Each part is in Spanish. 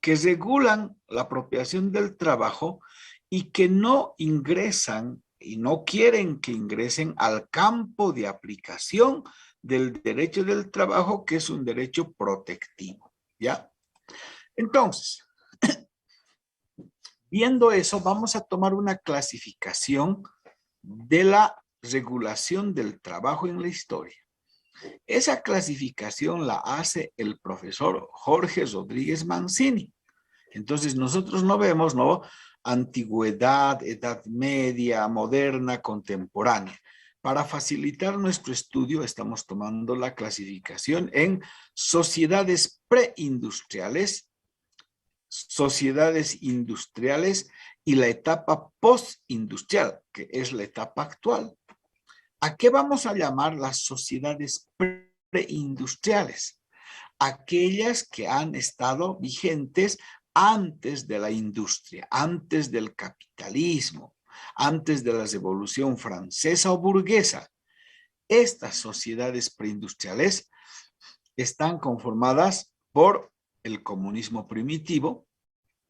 que regulan la apropiación del trabajo y que no ingresan y no quieren que ingresen al campo de aplicación del derecho del trabajo, que es un derecho protectivo, ¿ya? Entonces, viendo eso, vamos a tomar una clasificación de la regulación del trabajo en la historia. Esa clasificación la hace el profesor Jorge Rodríguez Mancini. Entonces nosotros no vemos, ¿no?, antigüedad, edad media, moderna, contemporánea. Para facilitar nuestro estudio estamos tomando la clasificación en sociedades preindustriales, sociedades industriales y la etapa postindustrial, que es la etapa actual. ¿A qué vamos a llamar las sociedades preindustriales? Aquellas que han estado vigentes antes de la industria, antes del capitalismo, antes de la Revolución Francesa o burguesa. Estas sociedades preindustriales están conformadas por el comunismo primitivo,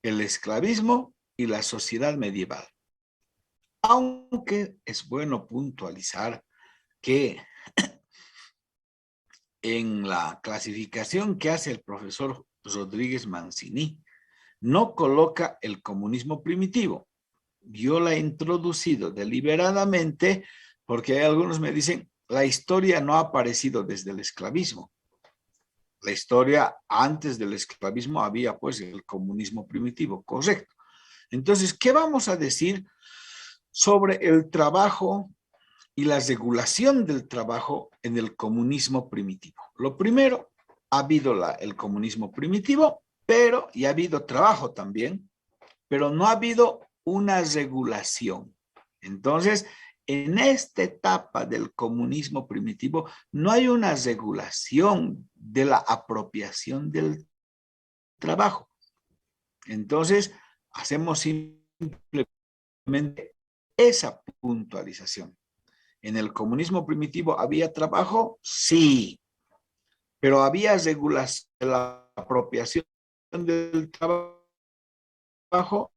el esclavismo y la sociedad medieval. Aunque es bueno puntualizar que en la clasificación que hace el profesor Rodríguez Mancini, no coloca el comunismo primitivo. Yo la he introducido deliberadamente porque hay algunos me dicen, la historia no ha aparecido desde el esclavismo. La historia antes del esclavismo había pues el comunismo primitivo, correcto. Entonces, ¿qué vamos a decir sobre el trabajo y la regulación del trabajo en el comunismo primitivo? Lo primero, ha habido el comunismo primitivo, pero y ha habido trabajo también, pero no ha habido una regulación. Entonces, en esta etapa del comunismo primitivo no hay una regulación de la apropiación del trabajo. Entonces, hacemos simplemente esa puntualización. ¿En el comunismo primitivo había trabajo? Sí, pero había regulación de la apropiación del trabajo.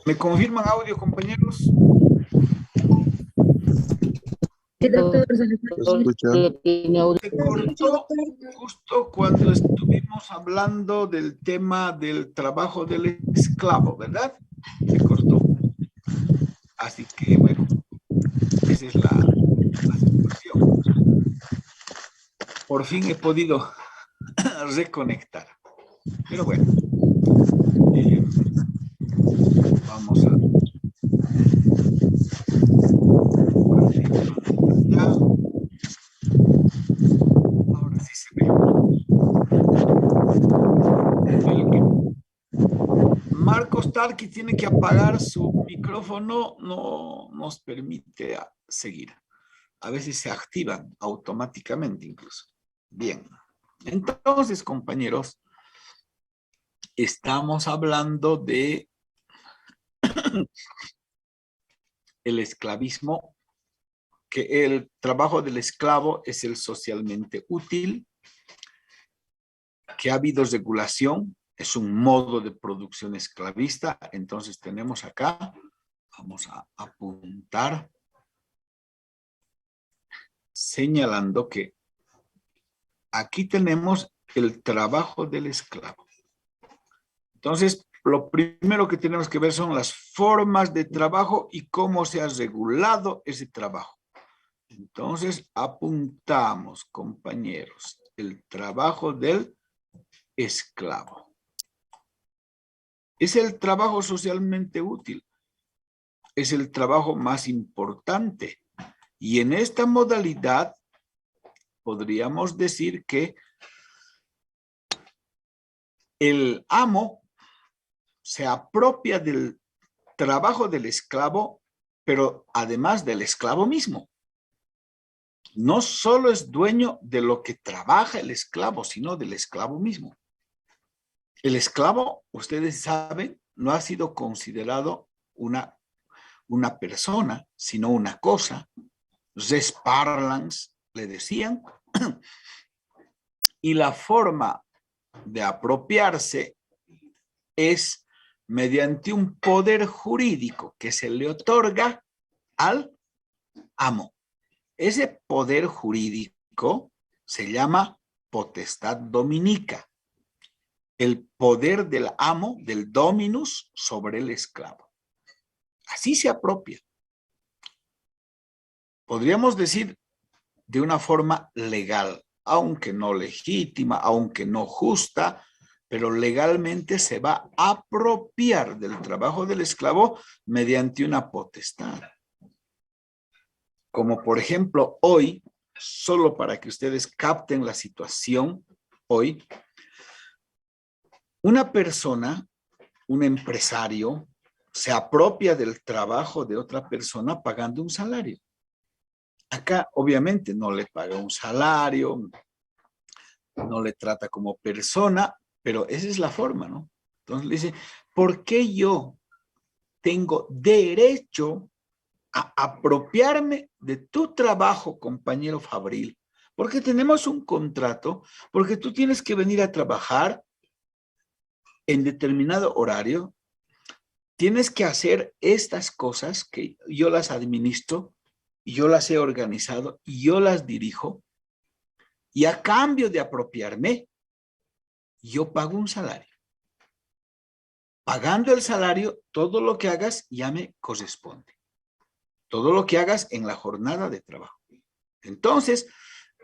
¿Me confirman audio, compañeros? Sí, doctor, se Escucha. Se cortó justo cuando estuvimos hablando del tema del trabajo del esclavo, ¿verdad? Se cortó. Así que, bueno, esa es la situación. Por fin he podido reconectar. Pero bueno, vamos a... Ya. Ahora sí se ve. Marcos Tarqui tiene que apagar su micrófono, no nos permite seguir. A veces se activan automáticamente incluso. Bien, entonces, compañeros, estamos hablando de el esclavismo, que el trabajo del esclavo es el socialmente útil, que ha habido regulación, es un modo de producción esclavista. Entonces tenemos acá, vamos a apuntar, señalando que aquí tenemos el trabajo del esclavo. Entonces, lo primero que tenemos que ver son las formas de trabajo y cómo se ha regulado ese trabajo. Entonces, apuntamos, compañeros, el trabajo del esclavo. Es el trabajo socialmente útil. Es el trabajo más importante. Y en esta modalidad, podríamos decir que el amo se apropia del trabajo del esclavo, pero además del esclavo mismo. No solo es dueño de lo que trabaja el esclavo, sino del esclavo mismo. El esclavo, ustedes saben, no ha sido considerado una persona, sino una cosa. Res parlans, le decían. Y la forma de apropiarse es mediante un poder jurídico que se le otorga al amo. Ese poder jurídico se llama potestad dominica, el poder del amo, del dominus, sobre el esclavo. Así se apropia. Podríamos decir de una forma legal, aunque no legítima, aunque no justa, pero legalmente se va a apropiar del trabajo del esclavo mediante una potestad. Como por ejemplo hoy, solo para que ustedes capten la situación, hoy, una persona, un empresario, se apropia del trabajo de otra persona pagando un salario. Acá obviamente no le paga un salario, no le trata como persona, pero esa es la forma, ¿no? Entonces le dice, ¿por qué yo tengo derecho a apropiarme de tu trabajo, compañero Fabril? Porque tenemos un contrato, porque tú tienes que venir a trabajar en determinado horario, tienes que hacer estas cosas que yo las administro, yo las he organizado y yo las dirijo, y a cambio de apropiarme, yo pago un salario. Pagando el salario, todo lo que hagas ya me corresponde. Todo lo que hagas en la jornada de trabajo. Entonces,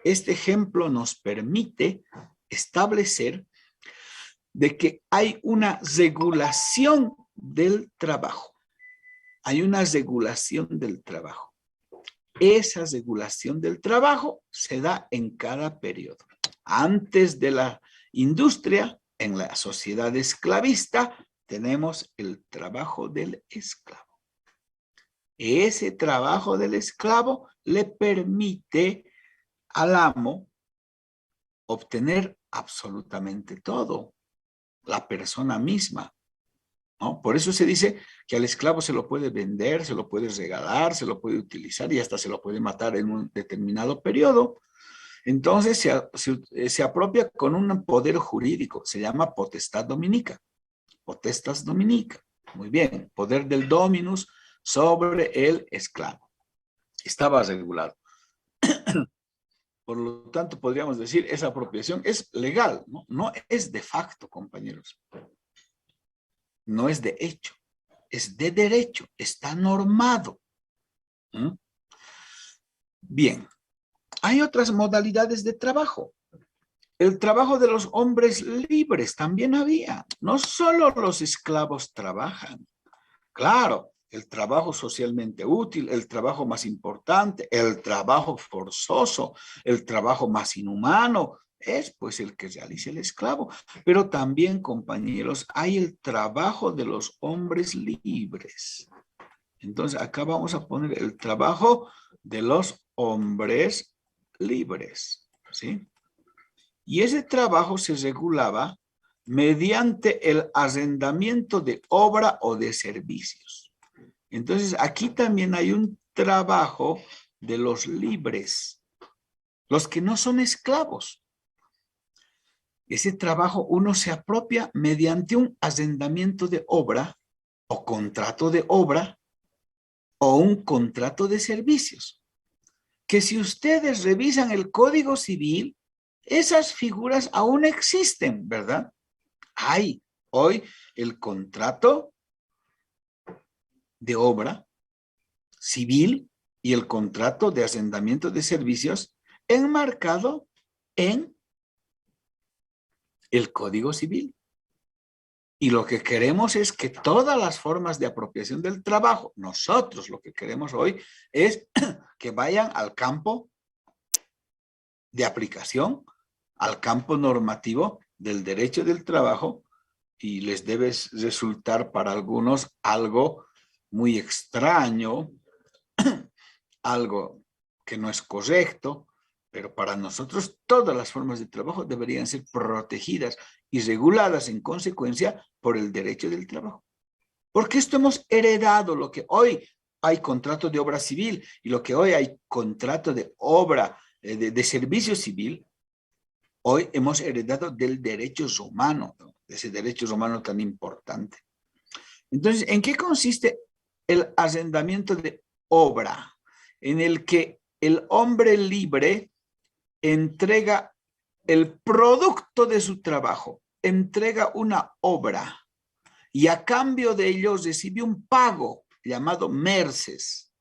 este ejemplo nos permite establecer de que hay una regulación del trabajo. Hay una regulación del trabajo. Esa regulación del trabajo se da en cada periodo. Antes de la industria, en la sociedad esclavista, tenemos el trabajo del esclavo. Ese trabajo del esclavo le permite al amo obtener absolutamente todo, la persona misma, ¿no? Por eso se dice que al esclavo se lo puede vender, se lo puede regalar, se lo puede utilizar y hasta se lo puede matar en un determinado periodo. Entonces se apropia con un poder jurídico, se llama potestad dominica, potestas dominica. Muy bien, poder del dominus sobre el esclavo. Estaba regulado. Por lo tanto, podríamos decir, esa apropiación es legal, ¿no? No es de facto, compañeros. No es de hecho, es de derecho, está normado. ¿Mm? Bien, hay otras modalidades de trabajo. El trabajo de los hombres libres también había. No solo los esclavos trabajan. Claro, el trabajo socialmente útil, el trabajo más importante, el trabajo forzoso, el trabajo más inhumano, es pues el que realiza el esclavo. Pero también, compañeros, hay el trabajo de los hombres libres. Entonces, acá vamos a poner el trabajo de los hombres libres, ¿sí? Y ese trabajo se regulaba mediante el arrendamiento de obra o de servicios. Entonces, aquí también hay un trabajo de los libres, los que no son esclavos. Ese trabajo uno se apropia mediante un arrendamiento de obra o contrato de obra o un contrato de servicios. Que si ustedes revisan el Código Civil, esas figuras aún existen, ¿verdad? Hay hoy el contrato de obra civil y el contrato de arrendamiento de servicios enmarcado en el Código Civil. Y lo que queremos es que todas las formas de apropiación del trabajo, nosotros lo que queremos hoy es que vayan al campo de aplicación, al campo normativo del derecho del trabajo, y les debe resultar para algunos algo muy extraño, algo que no es correcto, pero para nosotros todas las formas de trabajo deberían ser protegidas y reguladas en consecuencia por el derecho del trabajo. Porque esto hemos heredado, lo que hoy hay contrato de obra civil y lo que hoy hay contrato de obra de servicio civil, hoy hemos heredado del derecho romano, ¿no? De ese derecho romano tan importante. Entonces, ¿en qué consiste el arrendamiento de obra? En el que el hombre libre entrega el producto de su trabajo, entrega una obra y a cambio de ello recibe un pago llamado merces.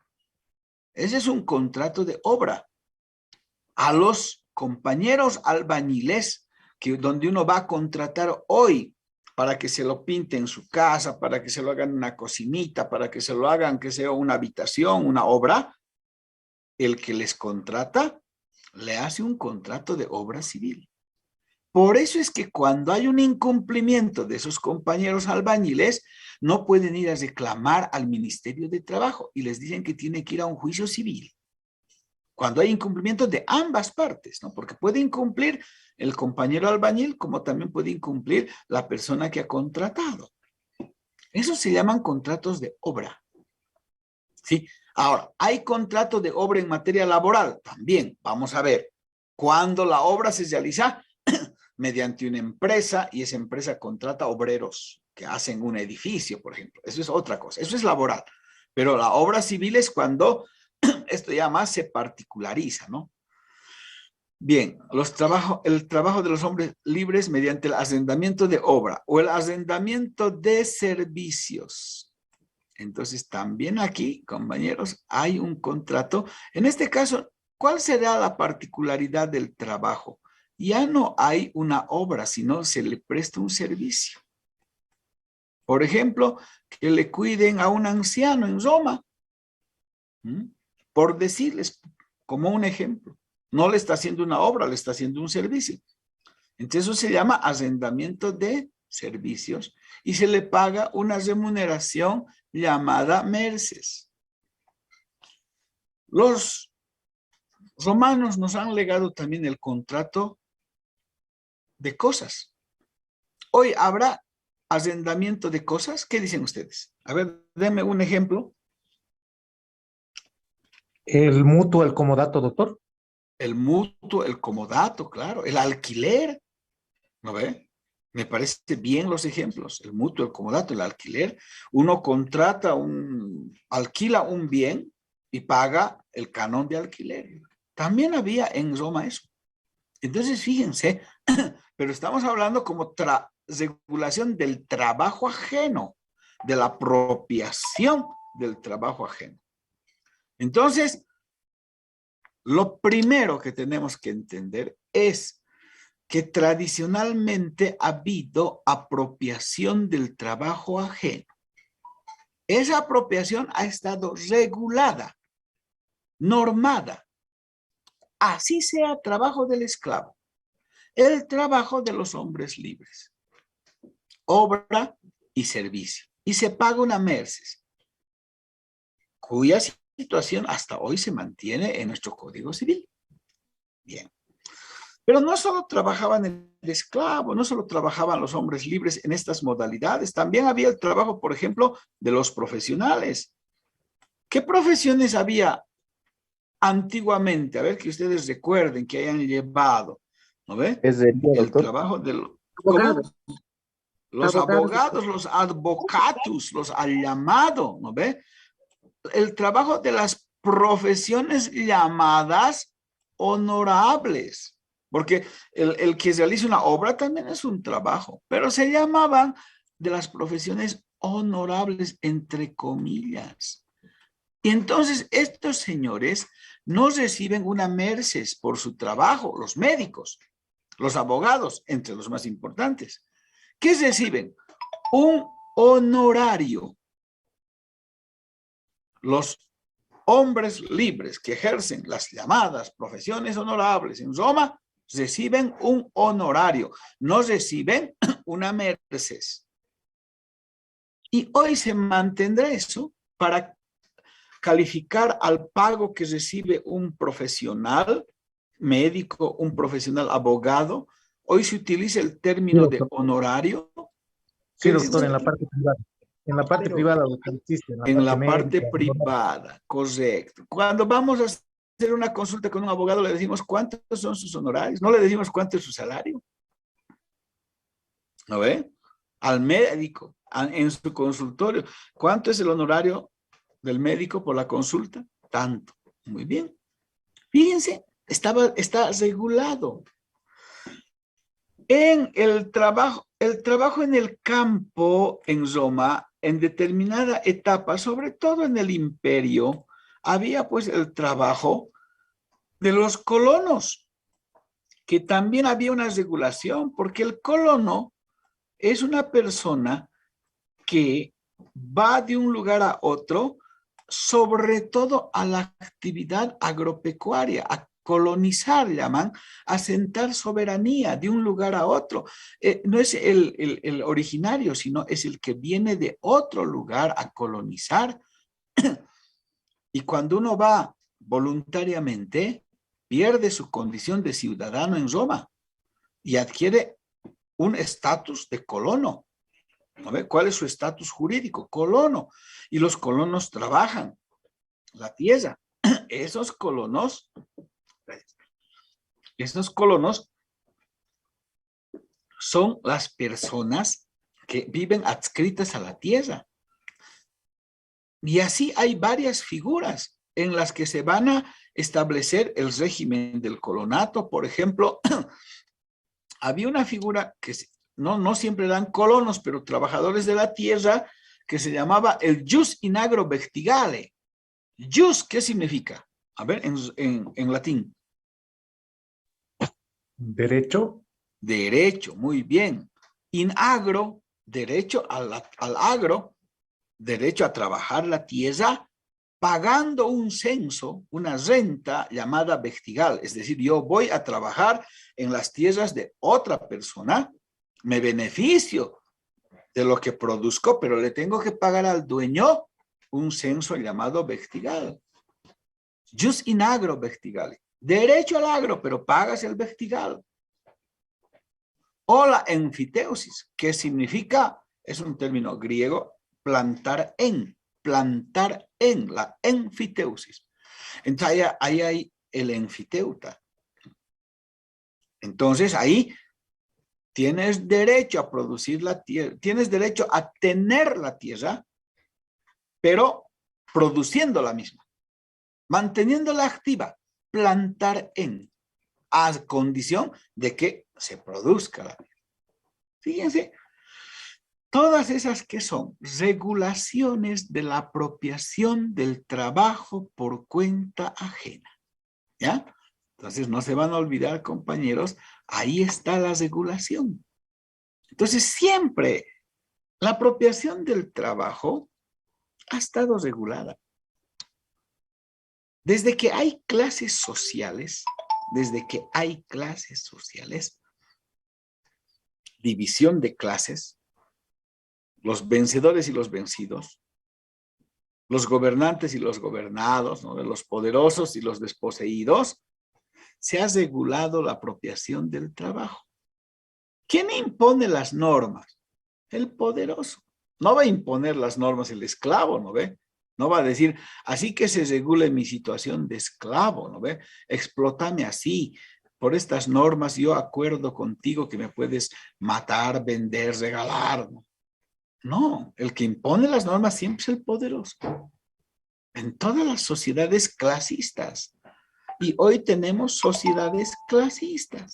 Ese es un contrato de obra. A los compañeros albañiles, que donde uno va a contratar hoy para que se lo pinte en su casa, para que se lo hagan una cocinita, para que se lo hagan, que sea una habitación, una obra, el que les contrata le hace un contrato de obra civil. Por eso es que cuando hay un incumplimiento de esos compañeros albañiles, no pueden ir a reclamar al Ministerio de Trabajo y les dicen que tiene que ir a un juicio civil. Cuando hay incumplimiento de ambas partes, ¿no? Porque puede incumplir el compañero albañil como también puede incumplir la persona que ha contratado. Eso se llaman contratos de obra. ¿Sí? Ahora, ¿hay contrato de obra en materia laboral? También, vamos a ver. Cuando la obra se realiza mediante una empresa y esa empresa contrata obreros que hacen un edificio, por ejemplo. Eso es otra cosa, eso es laboral. Pero la obra civil es cuando esto ya más se particulariza, ¿no? Bien, el trabajo de los hombres libres mediante el arrendamiento de obra o el arrendamiento de servicios. Entonces, también aquí, compañeros, hay un contrato. En este caso, ¿cuál será la particularidad del trabajo? Ya no hay una obra, sino se le presta un servicio. Por ejemplo, que le cuiden a un anciano en Roma. Por decirles, como un ejemplo. No le está haciendo una obra, le está haciendo un servicio. Entonces eso se llama arrendamiento de servicios y se le paga una remuneración llamada merces. Los romanos nos han legado también el contrato de cosas. Hoy habrá arrendamiento de cosas. ¿Qué dicen ustedes? A ver, denme un ejemplo. El mutuo, el comodato, doctor. El mutuo, el comodato, claro. El alquiler, ¿no ve? Me parece bien los ejemplos, el mutuo, el comodato, el alquiler. Uno contrata alquila un bien y paga el canon de alquiler. También había en Roma eso. Entonces, fíjense, pero estamos hablando como regulación del trabajo ajeno, de la apropiación del trabajo ajeno. Entonces, lo primero que tenemos que entender es que tradicionalmente ha habido apropiación del trabajo ajeno. Esa apropiación ha estado regulada, normada. Así sea trabajo del esclavo, el trabajo de los hombres libres, obra y servicio. Y se paga una merced, cuya situación hasta hoy se mantiene en nuestro Código Civil. Bien. Pero no solo trabajaban el esclavo, no solo trabajaban los hombres libres en estas modalidades, también había el trabajo, por ejemplo, de los profesionales. ¿Qué profesiones había antiguamente? A ver, que ustedes recuerden que hayan llevado, ¿no ve? ¿Es de El doctor? trabajo de ¿cómo? Abogados. Los Abogados. abogados, los advocatus, los al llamado, ¿no ve? El trabajo de las profesiones llamadas honorables, porque el que realiza una obra también es un trabajo, pero se llamaban de las profesiones honorables, entre comillas. Y entonces estos señores no reciben una merced por su trabajo, los médicos, los abogados, entre los más importantes. ¿Qué reciben? Un honorario. Los hombres libres que ejercen las llamadas profesiones honorables en Roma reciben un honorario, no reciben una merced. Y hoy se mantendrá eso para calificar al pago que recibe un profesional médico, un profesional abogado. Hoy se utiliza el término de honorario. Sí, doctor, en la parte privada. En la parte Pero privada, doctor, existe, en la en parte la parte médica. privada, correcto. Cuando vamos a hacer una consulta con un abogado, le decimos cuántos son sus honorarios, no le decimos cuánto es su salario. ¿No ve? Al médico, en su consultorio, ¿cuánto es el honorario del médico por la consulta? Tanto. Muy bien. Fíjense, está regulado. En el trabajo en el campo en Roma, en determinada etapa, sobre todo en el imperio, había pues el trabajo de los colonos, que también había una regulación, porque el colono es una persona que va de un lugar a otro, sobre todo a la actividad agropecuaria, a colonizar, llaman, asentar soberanía de un lugar a otro. No es el originario, sino es el que viene de otro lugar a colonizar. Y cuando uno va voluntariamente, pierde su condición de ciudadano en Roma y adquiere un estatus de colono. ¿No ve? ¿Cuál es su estatus jurídico? Colono. Y los colonos trabajan la tierra. Esos colonos son las personas que viven adscritas a la tierra. Y así hay varias figuras en las que se van a establecer el régimen del colonato. Por ejemplo, había una figura que no siempre eran colonos, pero trabajadores de la tierra, que se llamaba el jus in agro vestigale. Jus, ¿qué significa? A ver, en latín. ¿Derecho? Derecho, muy bien. In agro, derecho al agro, derecho a trabajar la tierra, pagando un censo, una renta llamada vestigal. Es decir, yo voy a trabajar en las tierras de otra persona, me beneficio de lo que produzco, pero le tengo que pagar al dueño un censo llamado vestigal. Jus in agro vestigale. Derecho al agro, pero pagas el vestigal. O la enfiteusis, que significa, es un término griego, plantar en la enfiteusis. Entonces ahí hay el enfiteuta. Entonces ahí Tienes derecho a producir la tierra, tienes derecho a tener la tierra, pero produciendo la misma, manteniéndola activa, plantar a condición de que se produzca la tierra. Fíjense, todas esas que son regulaciones de la apropiación del trabajo por cuenta ajena, ¿ya? Entonces no se van a olvidar, compañeros, ahí está la regulación. Entonces siempre la apropiación del trabajo ha estado regulada. Desde que hay clases sociales, división de clases, los vencedores y los vencidos, los gobernantes y los gobernados, ¿no? De los poderosos y los desposeídos, se ha regulado la apropiación del trabajo. ¿Quién impone las normas? El poderoso. No va a imponer las normas el esclavo, ¿no ve? No va a decir, así que se regule mi situación de esclavo, ¿no ve? Explótame así. Por estas normas yo acuerdo contigo que me puedes matar, vender, regalar. No, el que impone las normas siempre es el poderoso. En todas las sociedades clasistas. Y hoy tenemos sociedades clasistas.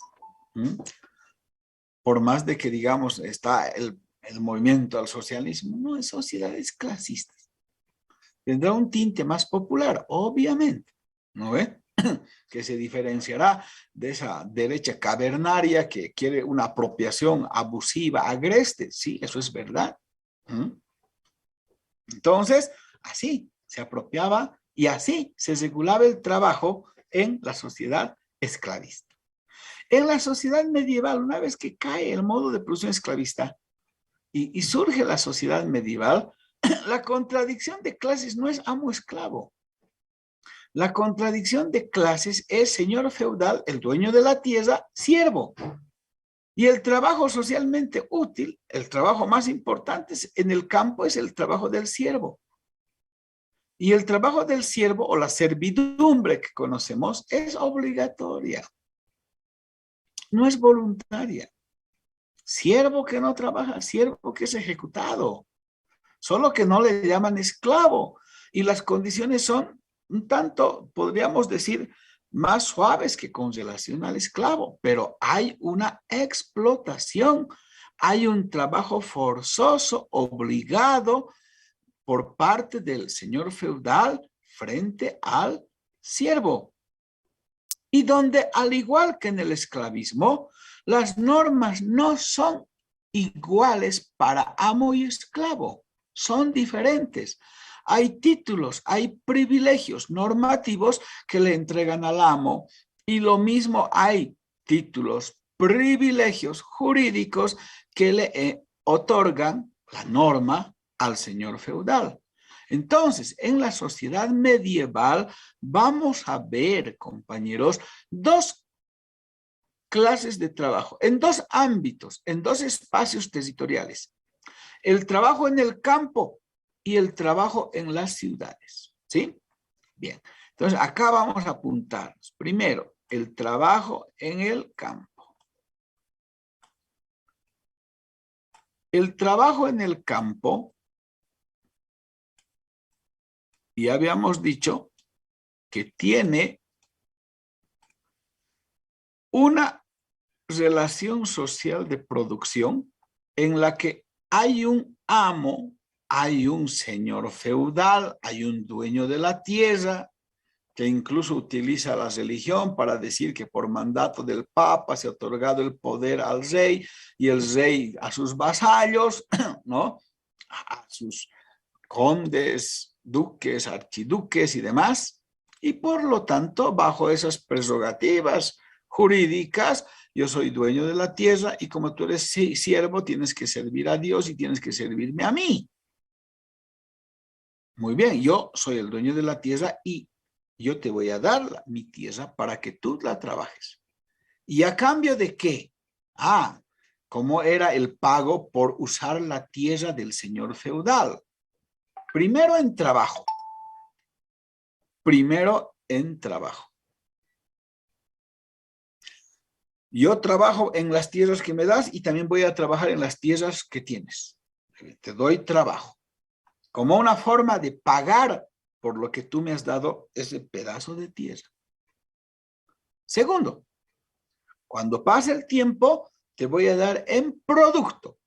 Por más de que, digamos, está el movimiento al socialismo, no, es sociedades clasistas. Tendrá un tinte más popular, obviamente, ¿no ve? Que se diferenciará de esa derecha cavernaria que quiere una apropiación abusiva, agreste. Sí, eso es verdad. Entonces, así se apropiaba y así se regulaba el trabajo en la sociedad esclavista. En la sociedad medieval, una vez que cae el modo de producción esclavista y surge la sociedad medieval, la contradicción de clases no es amo-esclavo. La contradicción de clases es señor feudal, el dueño de la tierra, siervo. Y el trabajo socialmente útil, el trabajo más importante en el campo es el trabajo del siervo. Y el trabajo del siervo o la servidumbre que conocemos es obligatoria. No es voluntaria. Siervo que no trabaja, siervo que es ejecutado. Solo que no le llaman esclavo. Y las condiciones son un tanto, podríamos decir, más suaves que con relación al esclavo. Pero hay una explotación. Hay un trabajo forzoso, obligado, por parte del señor feudal frente al siervo. Y donde, al igual que en el esclavismo, las normas no son iguales para amo y esclavo, son diferentes. Hay títulos, hay privilegios normativos que le entregan al amo y lo mismo hay títulos, privilegios jurídicos que le otorgan la norma al señor feudal. Entonces, en la sociedad medieval vamos a ver, compañeros, dos clases de trabajo, en dos ámbitos, en dos espacios territoriales. El trabajo en el campo y el trabajo en las ciudades, ¿sí? Bien, entonces acá vamos a apuntarnos. Primero, el trabajo en el campo. El trabajo en el campo, ya habíamos dicho que tiene una relación social de producción en la que hay un amo, hay un señor feudal, hay un dueño de la tierra, que incluso utiliza la religión para decir que por mandato del Papa se ha otorgado el poder al rey y el rey a sus vasallos, ¿no? A sus condes, duques, archiduques y demás. Y por lo tanto, bajo esas prerrogativas jurídicas, yo soy dueño de la tierra y como tú eres siervo, tienes que servir a Dios y tienes que servirme a mí. Muy bien, yo soy el dueño de la tierra y yo te voy a dar mi tierra para que tú la trabajes. ¿Y a cambio de qué? ¿Cómo era el pago por usar la tierra del señor feudal? Primero en trabajo. Primero en trabajo. Yo trabajo en las tierras que me das y también voy a trabajar en las tierras que tienes. Te doy trabajo. Como una forma de pagar por lo que tú me has dado ese pedazo de tierra. Segundo, cuando pase el tiempo, te voy a dar en producto.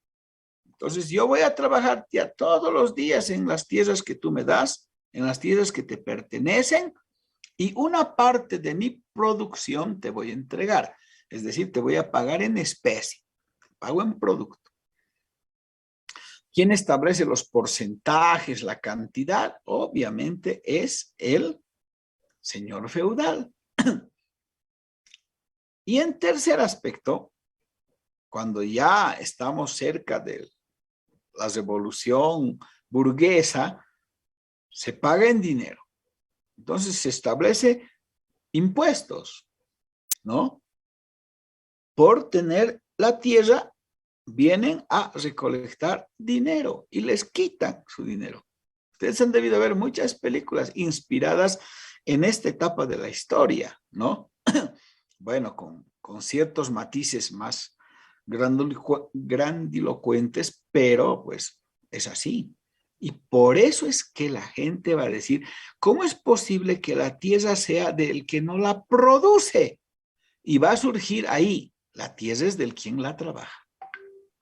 Entonces, yo voy a trabajar ya todos los días en las tierras que tú me das, en las tierras que te pertenecen, y una parte de mi producción te voy a entregar. Es decir, te voy a pagar en especie. Pago en producto. ¿Quién establece los porcentajes, la cantidad? Obviamente es el señor feudal. Y en tercer aspecto, cuando ya estamos cerca de la revolución burguesa, se paga en dinero. Entonces se establece impuestos, ¿no? Por tener la tierra, vienen a recolectar dinero y les quitan su dinero. Ustedes han debido ver muchas películas inspiradas en esta etapa de la historia, ¿no? Bueno, con ciertos matices más grandilocuentes, pero pues es así. Y por eso es que la gente va a decir, ¿cómo es posible que la tierra sea del que no la produce? Y va a surgir ahí, la tierra es del quien la trabaja,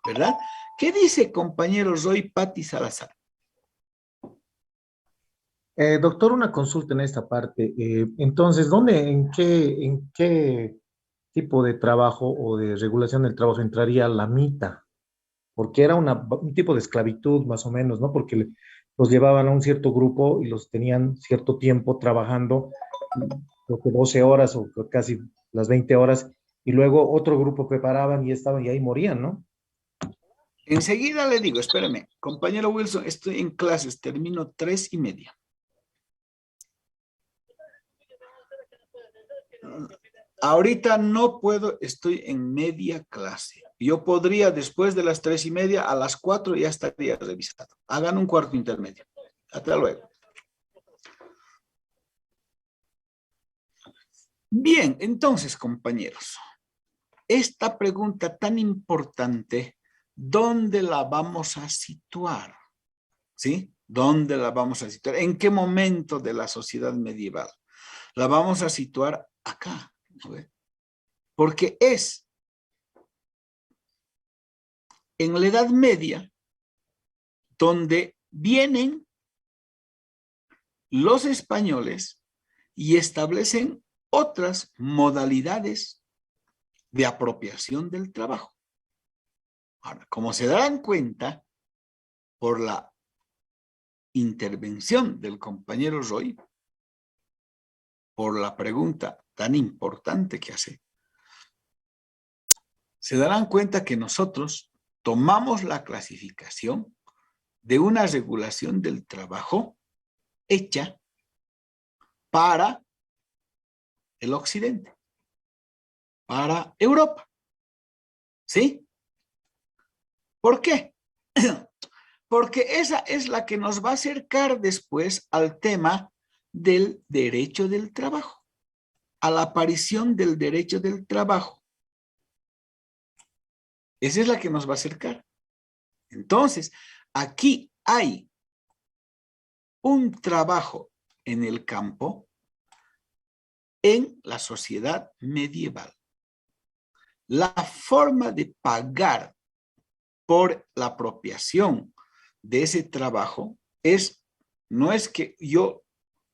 ¿verdad? ¿Qué dice, compañero Roy Patti Salazar? Doctor, una consulta en esta parte. Entonces, en qué tipo de trabajo o de regulación del trabajo entraría la mita? Porque era un tipo de esclavitud más o menos, ¿no? Porque los llevaban a un cierto grupo y los tenían cierto tiempo trabajando, creo que 12 horas o casi las 20 horas, y luego otro grupo preparaban y estaban y ahí morían, ¿no? Enseguida le digo, espérame, compañero Wilson, estoy en clases, termino 3:30. Ahorita no puedo, estoy en media clase. Yo podría, después de las 3:30, a las 4 ya estaría revisado. Hagan un cuarto intermedio. Hasta luego. Bien, entonces, compañeros, esta pregunta tan importante, ¿dónde la vamos a situar? ¿Sí? ¿Dónde la vamos a situar? ¿En qué momento de la sociedad medieval? La vamos a situar acá, ¿no ve? Porque es en la Edad Media donde vienen los españoles y establecen otras modalidades de apropiación del trabajo. Ahora, como se darán cuenta por la intervención del compañero Roy, por la pregunta tan importante que hace, se darán cuenta que nosotros tomamos la clasificación de una regulación del trabajo hecha para el occidente, para Europa. ¿Sí? ¿Por qué? Porque esa es la que nos va a acercar después al tema del derecho del trabajo, a la aparición del derecho del trabajo. Esa es la que nos va a acercar. Entonces, aquí hay un trabajo en el campo en la sociedad medieval. La forma de pagar por la apropiación de ese trabajo no es que yo,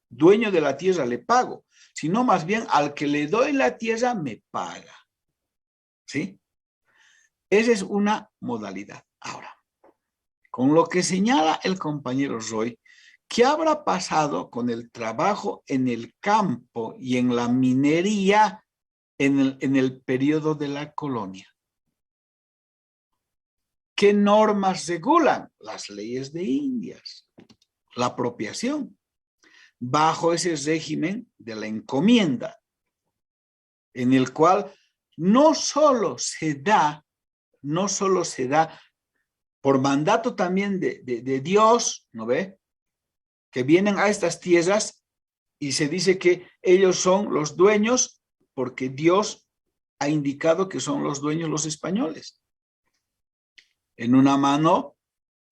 dueño de la tierra, le pago, sino más bien al que le doy la tierra me paga. ¿Sí? Esa es una modalidad. Ahora, con lo que señala el compañero Roy, ¿qué habrá pasado con el trabajo en el campo y en la minería en el periodo de la colonia? ¿Qué normas regulan? Las leyes de Indias, la apropiación, bajo ese régimen de la encomienda, en el cual no solo se da por mandato también de Dios, ¿no ve? Que vienen a estas tierras y se dice que ellos son los dueños porque Dios ha indicado que son los dueños los españoles. En una mano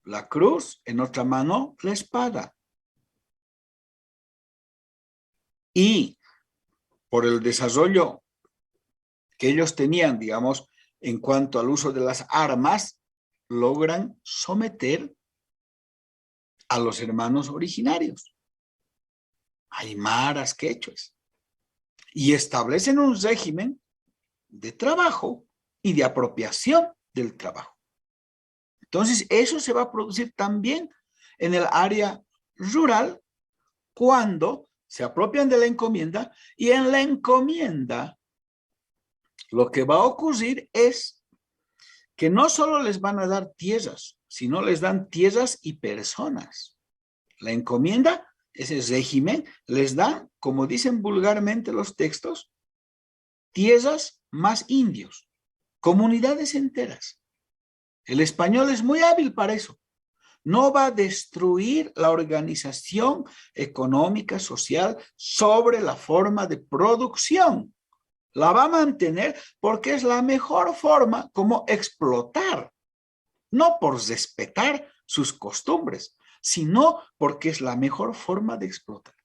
la cruz, en otra mano la espada. Y por el desarrollo que ellos tenían, digamos, en cuanto al uso de las armas, logran someter a los hermanos originarios, aymaras, quechuas, y establecen un régimen de trabajo y de apropiación del trabajo. Entonces, eso se va a producir también en el área rural cuando se apropian de la encomienda, y en la encomienda lo que va a ocurrir es que no solo les van a dar tierras, sino les dan tierras y personas. La encomienda, ese régimen, les da, como dicen vulgarmente los textos, tierras más indios, comunidades enteras. El español es muy hábil para eso. No va a destruir la organización económica, social, sobre la forma de producción. La va a mantener porque es la mejor forma como explotar, no por respetar sus costumbres, sino porque es la mejor forma de explotar.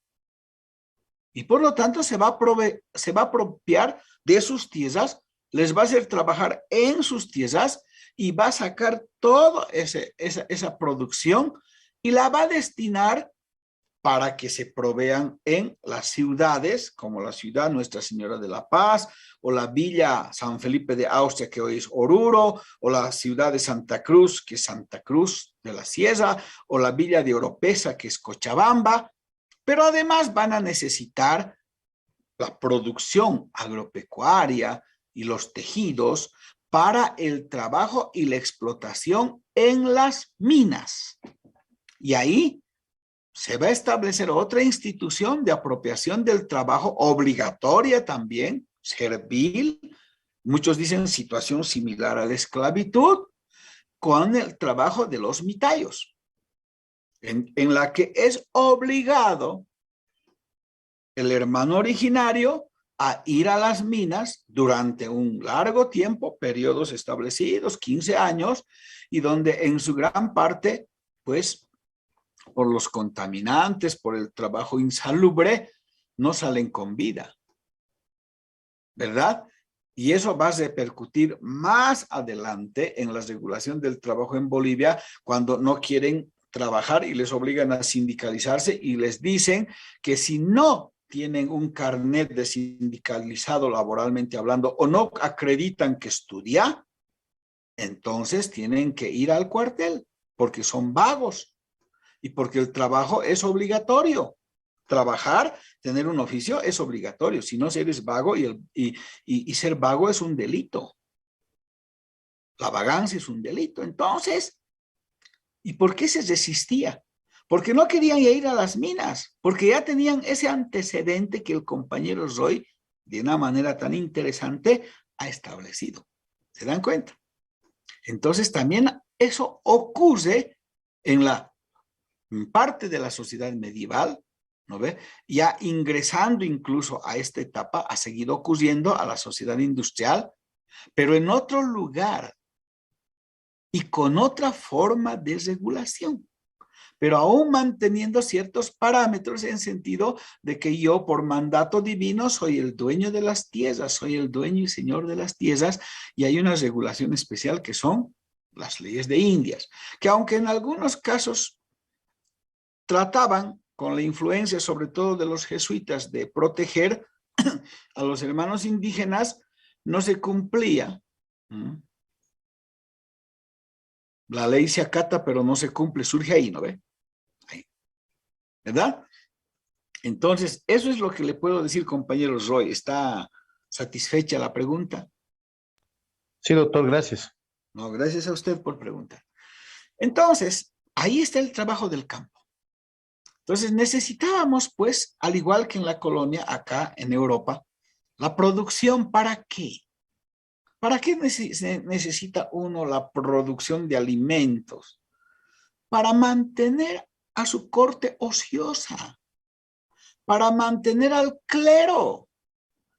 Y por lo tanto se va a apropiar de sus tierras, les va a hacer trabajar en sus tierras y va a sacar toda esa producción y la va a destinar para que se provean en las ciudades, como la ciudad Nuestra Señora de la Paz, o la Villa San Felipe de Austria, que hoy es Oruro, o la ciudad de Santa Cruz, que es Santa Cruz de la Sierra, o la Villa de Oropesa, que es Cochabamba, pero además van a necesitar la producción agropecuaria y los tejidos para el trabajo y la explotación en las minas. Y ahí se va a establecer otra institución de apropiación del trabajo obligatoria también, servil. Muchos dicen situación similar a la esclavitud, con el trabajo de los mitayos, en la que es obligado el hermano originario a ir a las minas durante un largo tiempo, periodos establecidos, 15 años, y donde en su gran parte, pues, por los contaminantes, por el trabajo insalubre, no salen con vida, ¿verdad? Y eso va a repercutir más adelante en la regulación del trabajo en Bolivia, cuando no quieren trabajar y les obligan a sindicalizarse y les dicen que si no tienen un carnet de sindicalizado laboralmente hablando o no acreditan que estudia, entonces tienen que ir al cuartel porque son vagos y porque el trabajo es obligatorio. Trabajar, tener un oficio es obligatorio, si no eres vago y ser vago es un delito. La vagancia es un delito. Entonces, ¿y por qué se resistía? Porque no querían ir a las minas, porque ya tenían ese antecedente que el compañero Roy, de una manera tan interesante, ha establecido. ¿Se dan cuenta? Entonces también eso ocurre en la parte de la sociedad medieval, ¿no ve? Ya ingresando incluso a esta etapa, ha seguido ocurriendo a la sociedad industrial, pero en otro lugar y con otra forma de regulación, pero aún manteniendo ciertos parámetros en sentido de que yo por mandato divino soy el dueño de las tierras, soy el dueño y señor de las tierras, y hay una regulación especial que son las leyes de Indias, que aunque en algunos casos trataban con la influencia sobre todo de los jesuitas de proteger a los hermanos indígenas, no se cumplía. La ley se acata, pero no se cumple, surge ahí, ¿no ve? Ahí. ¿Verdad? Entonces, eso es lo que le puedo decir, compañero Roy. ¿Está satisfecha la pregunta? Sí, doctor, gracias. No, gracias a usted por preguntar. Entonces, ahí está el trabajo del campo. Entonces, necesitábamos, pues, al igual que en la colonia, acá en Europa, la producción. ¿Para qué? ¿Para qué necesita uno la producción de alimentos? Para mantener a su corte ociosa, para mantener al clero,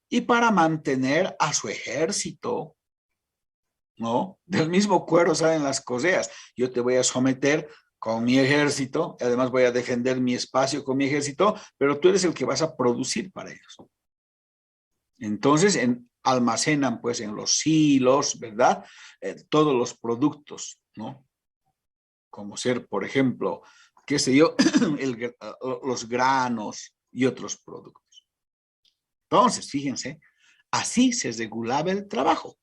y para mantener a su ejército, ¿no? Del mismo cuero salen las correas. Yo te voy a someter con mi ejército, y además voy a defender mi espacio con mi ejército, pero tú eres el que vas a producir para ellos. Entonces, almacenan pues en los silos, ¿verdad? Todos los productos, ¿no? Como ser, por ejemplo, qué sé yo, los granos y otros productos. Entonces, fíjense, así se regulaba el trabajo.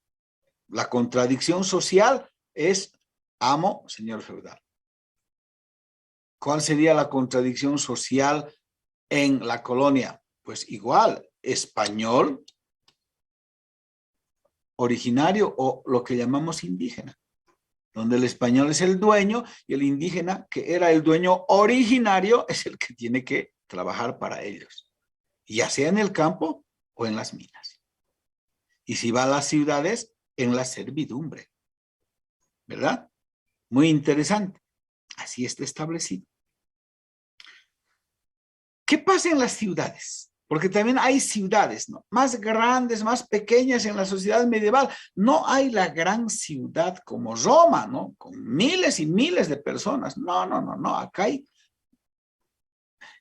La contradicción social es amo, señor feudal. ¿Cuál sería la contradicción social en la colonia? Pues igual, español, originario o lo que llamamos indígena, donde el español es el dueño y el indígena, que era el dueño originario, es el que tiene que trabajar para ellos, ya sea en el campo o en las minas. Y si va a las ciudades, en la servidumbre, ¿verdad? Muy interesante. Así está establecido. ¿Qué pasa en las ciudades? Porque también hay ciudades, ¿no? Más grandes, más pequeñas en la sociedad medieval. No hay la gran ciudad como Roma, ¿no? Con miles y miles de personas. No, no, no, no. Acá hay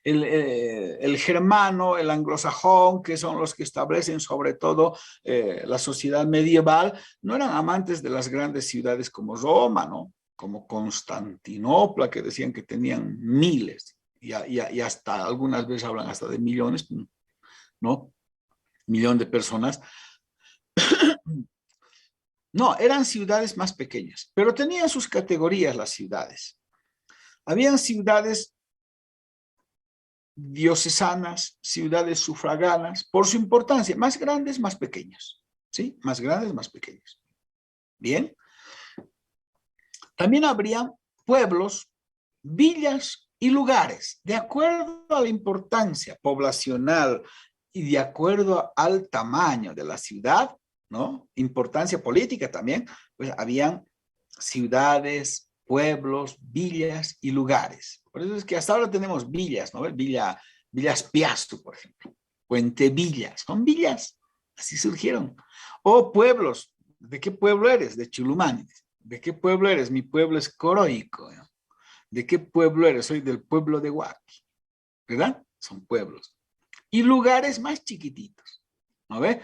el germano, el anglosajón, que son los que establecen sobre todo la sociedad medieval, no eran amantes de las grandes ciudades como Roma, ¿no? Como Constantinopla, que decían que tenían miles, y hasta algunas veces hablan hasta de millones, ¿no? Millón de personas. No, eran ciudades más pequeñas, pero tenían sus categorías las ciudades. Habían ciudades diocesanas, ciudades sufraganas, por su importancia, más grandes, más pequeñas, ¿sí? Más grandes, más pequeñas. Bien. También habría pueblos, villas y lugares, de acuerdo a la importancia poblacional y de acuerdo al tamaño de la ciudad, ¿no? Importancia política también, pues habían ciudades, pueblos, villas y lugares. Por eso es que hasta ahora tenemos villas, ¿no? Villas Piastu, por ejemplo. Puente Villas, son villas, así surgieron. O pueblos, ¿de qué pueblo eres? De Chulumani. ¿De qué pueblo eres? Mi pueblo es Coroico, ¿no? ¿De qué pueblo eres? Soy del pueblo de Huaki, ¿verdad? Son pueblos. Y lugares más chiquititos, ¿no ve?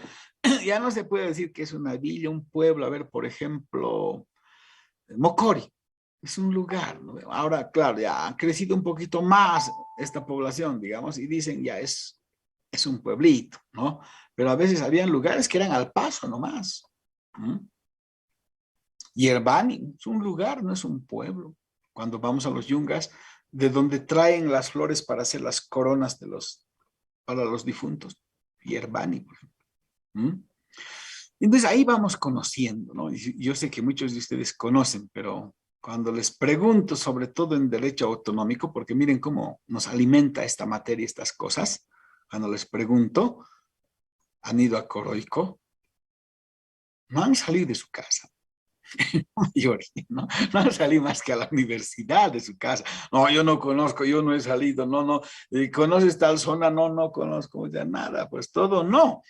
Ya no se puede decir que es una villa, un pueblo. A ver, por ejemplo, Mocori, es un lugar, ¿no? Ahora, claro, ya ha crecido un poquito más esta población, digamos, y dicen ya es un pueblito, ¿no? Pero a veces habían lugares que eran al paso nomás. Yerbani es un lugar, no es un pueblo. Cuando vamos a los yungas, de donde traen las flores para hacer las coronas para los difuntos. Yerbani, por ejemplo. Entonces ahí vamos conociendo, ¿no? Y yo sé que muchos de ustedes conocen, pero cuando les pregunto, sobre todo en derecho autonómico, porque miren cómo nos alimenta esta materia, estas cosas, cuando les pregunto, han ido a Coroico, no han salido de su casa. ¿no? No han salido más que a la universidad de su casa. No, yo no conozco, yo no he salido, no. ¿Conoces tal zona? No, no conozco ya nada, pues todo no.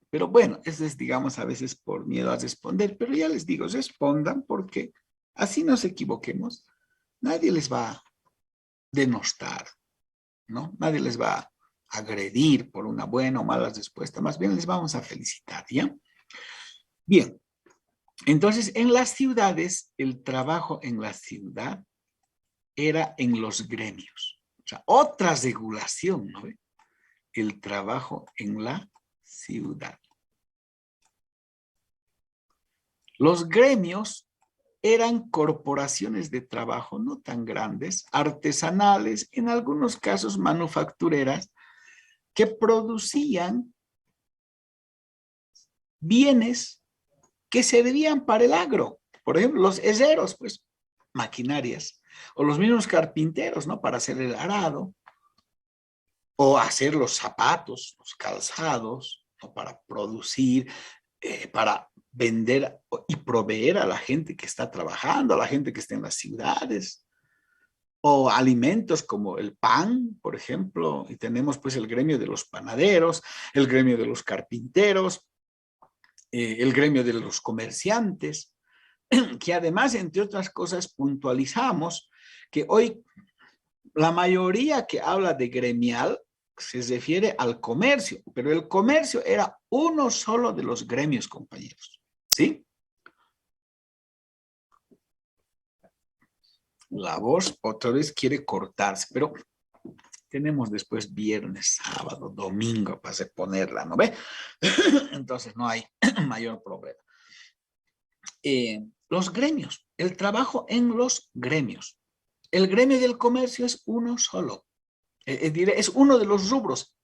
Pero bueno, eso es, digamos, a veces por miedo a responder, pero ya les digo, respondan porque así nos equivoquemos. Nadie les va a denostar, ¿no? Nadie les va a agredir por una buena o mala respuesta, más bien les vamos a felicitar, ¿ya? Bien, entonces en las ciudades, el trabajo en la ciudad era en los gremios. O sea, otra regulación, ¿no? El trabajo en la ciudad. Los gremios eran corporaciones de trabajo no tan grandes, artesanales, en algunos casos manufactureras, que producían bienes que servían para el agro. Por ejemplo, los herreros, pues, maquinarias, o los mismos carpinteros, ¿no? Para hacer el arado, o hacer los zapatos, los calzados, ¿no? Para producir, para vender y proveer a la gente que está trabajando, a la gente que está en las ciudades, o alimentos como el pan, por ejemplo, y tenemos pues el gremio de los panaderos, el gremio de los carpinteros, el gremio de los comerciantes, que además, entre otras cosas, puntualizamos que hoy la mayoría que habla de gremial se refiere al comercio, pero el comercio era uno solo de los gremios, compañeros, ¿sí? La voz otra vez quiere cortarse, pero tenemos después viernes, sábado, domingo para ponerla, ¿no ve? Entonces no hay mayor problema. Los gremios, el trabajo en los gremios. El gremio del comercio es uno solo. Es uno de los rubros.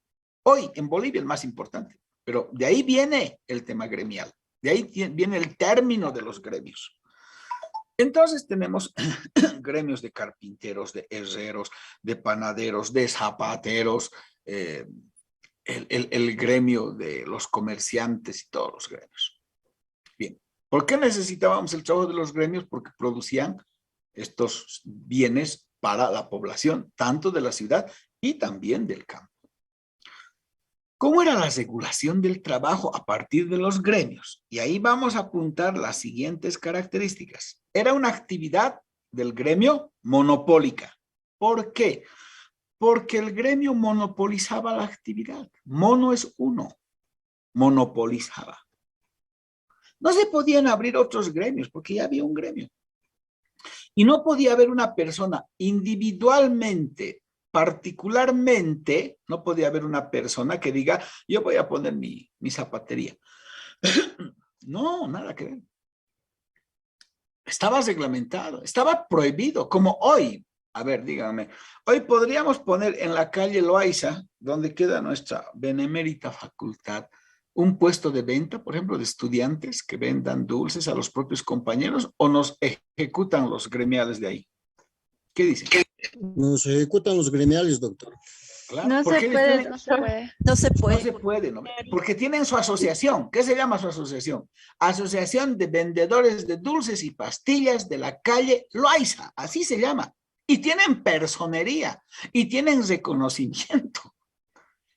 Hoy en Bolivia el más importante, pero de ahí viene el tema gremial. De ahí viene el término de los gremios. Entonces tenemos gremios de carpinteros, de herreros, de panaderos, de zapateros, el gremio de los comerciantes y todos los gremios. Bien, ¿por qué necesitábamos el trabajo de los gremios? Porque producían estos bienes para la población, tanto de la ciudad y también del campo. ¿Cómo era la regulación del trabajo a partir de los gremios? Y ahí vamos a apuntar las siguientes características. Era una actividad del gremio monopólica. ¿Por qué? Porque el gremio monopolizaba la actividad. Mono es uno. Monopolizaba. No se podían abrir otros gremios porque ya había un gremio. Y no podía haber una persona individualmente, particularmente, no podía haber una persona que diga, yo voy a poner mi zapatería. No, nada que ver. Estaba reglamentado, estaba prohibido, como hoy. A ver, díganme, hoy podríamos poner en la calle Loaiza, donde queda nuestra benemérita facultad, un puesto de venta, por ejemplo, de estudiantes que vendan dulces a los propios compañeros, o nos ejecutan los gremiales de ahí. ¿Qué dicen? Nos ejecutan los gremiales, doctor. Claro, No porque se ellos puede, tienen, doctor. No se no puede. se puede, ¿no? Porque tienen su asociación. ¿Qué se llama su asociación? Asociación de Vendedores de Dulces y Pastillas de la calle Loaiza, así se llama. Y tienen personería y tienen reconocimiento.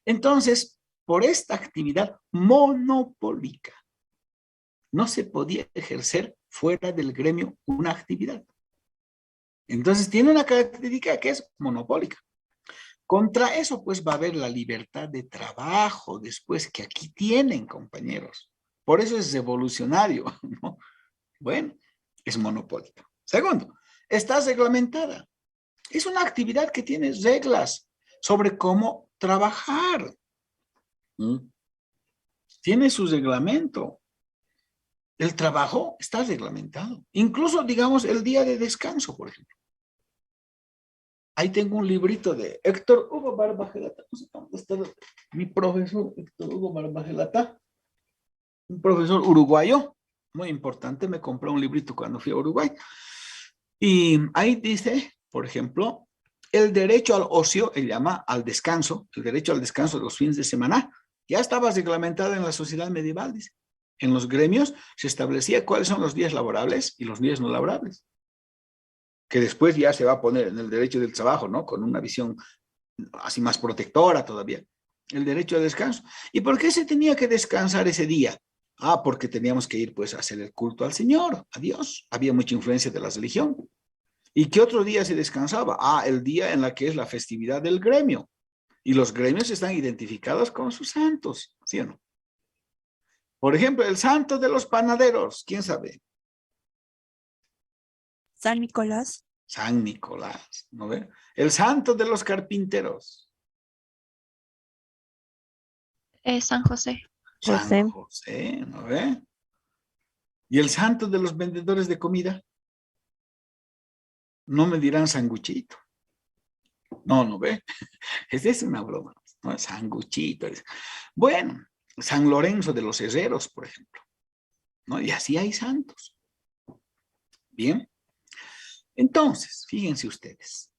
Entonces, por esta actividad monopólica, no se podía ejercer fuera del gremio una actividad. Entonces, tiene una característica que es monopólica. Contra eso, pues, va a haber la libertad de trabajo después que aquí tienen, compañeros. Por eso es revolucionario, ¿no? Bueno, es monopólica. Segundo, está reglamentada. Es una actividad que tiene reglas sobre cómo trabajar. Tiene su reglamento. El trabajo está reglamentado. Incluso, digamos, el día de descanso, por ejemplo. Ahí tengo un librito de Héctor Hugo Barbagelata. No sé dónde está mi profesor Héctor Hugo Barbagelata. Un profesor uruguayo, muy importante. Me compré un librito cuando fui a Uruguay. Y ahí dice, por ejemplo, el derecho al ocio, él llama al descanso, el derecho al descanso de los fines de semana, ya estaba reglamentado en la sociedad medieval, dice. En los gremios se establecía cuáles son los días laborables y los días no laborables, que después ya se va a poner en el derecho del trabajo, ¿no? Con una visión así más protectora todavía. El derecho al descanso. ¿Y por qué se tenía que descansar ese día? Ah, porque teníamos que ir pues a hacer el culto al Señor, a Dios. Había mucha influencia de la religión. ¿Y qué otro día se descansaba? Ah, el día en la que es la festividad del gremio. Y los gremios están identificados con sus santos, ¿sí o no? Por ejemplo, el santo de los panaderos, ¿quién sabe? San Nicolás. San Nicolás, ¿no ve? El santo de los carpinteros. San José. San José, ¿no ve? ¿Y el santo de los vendedores de comida? No me dirán sanguchito. No, ¿no ve? Esa es una broma, ¿no? Sanguchito. Bueno, San Lorenzo de los Herreros, por ejemplo, ¿no? Y así hay santos. Bien. Entonces, fíjense ustedes.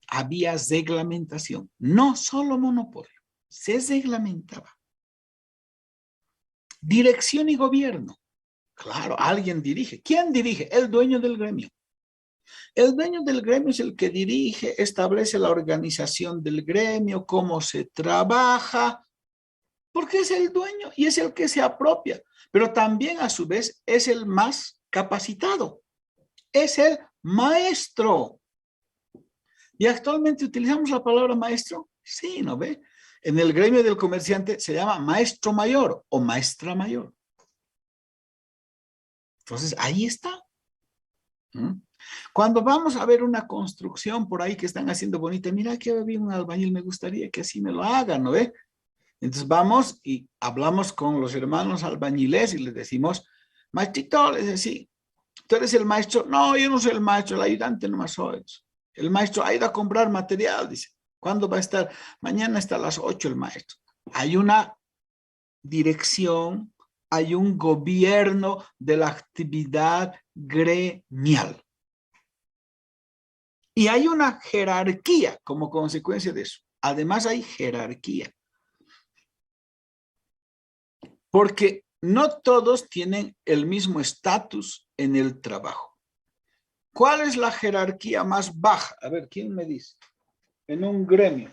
Había reglamentación, no solo monopolio, se reglamentaba. Dirección y gobierno. Claro, alguien dirige. ¿Quién dirige? El dueño del gremio. El dueño del gremio es el que dirige, establece la organización del gremio, cómo se trabaja, porque es el dueño y es el que se apropia, pero también a su vez es el más capacitado, es el maestro. ¿Y actualmente utilizamos la palabra maestro? Sí, ¿no ve? En el gremio del comerciante se llama maestro mayor o maestra mayor. Entonces, ahí está. ¿Mm? Cuando vamos a ver una construcción por ahí que están haciendo bonita, mira que había un albañil, me gustaría que así me lo hagan, ¿no ve? Entonces vamos y hablamos con los hermanos albañiles y les decimos, maestrito, les decimos, ¿tú eres el maestro? No, yo no soy el maestro, el ayudante nomás soy. El maestro ha ido a comprar material, dice. ¿Cuándo va a estar? Mañana está a las 8 el maestro. Hay una dirección, hay un gobierno de la actividad gremial. Y hay una jerarquía como consecuencia de eso. Además hay jerarquía. Porque no todos tienen el mismo estatus en el trabajo. ¿Cuál es la jerarquía más baja? A ver, ¿quién me dice? En un gremio.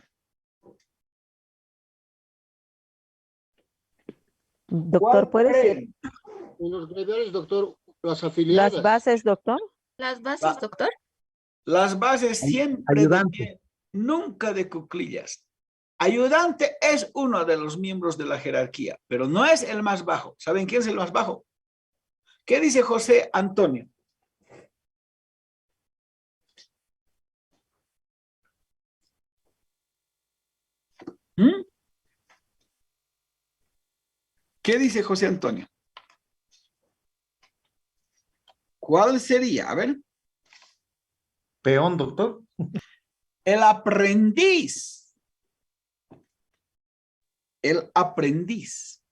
Doctor, ¿puede ser En los gremiales, doctor, las afiliadas. las bases, doctor? Las bases, doctor. Las bases siempre Ayudante. de pie, nunca de cuclillas. Ayudante es uno de los miembros de la jerarquía, pero no es el más bajo. ¿Saben quién es el más bajo? ¿Qué dice José Antonio? ¿Mm? ¿Qué dice José Antonio? ¿Cuál sería? A ver. Peón, doctor. El aprendiz. El aprendiz.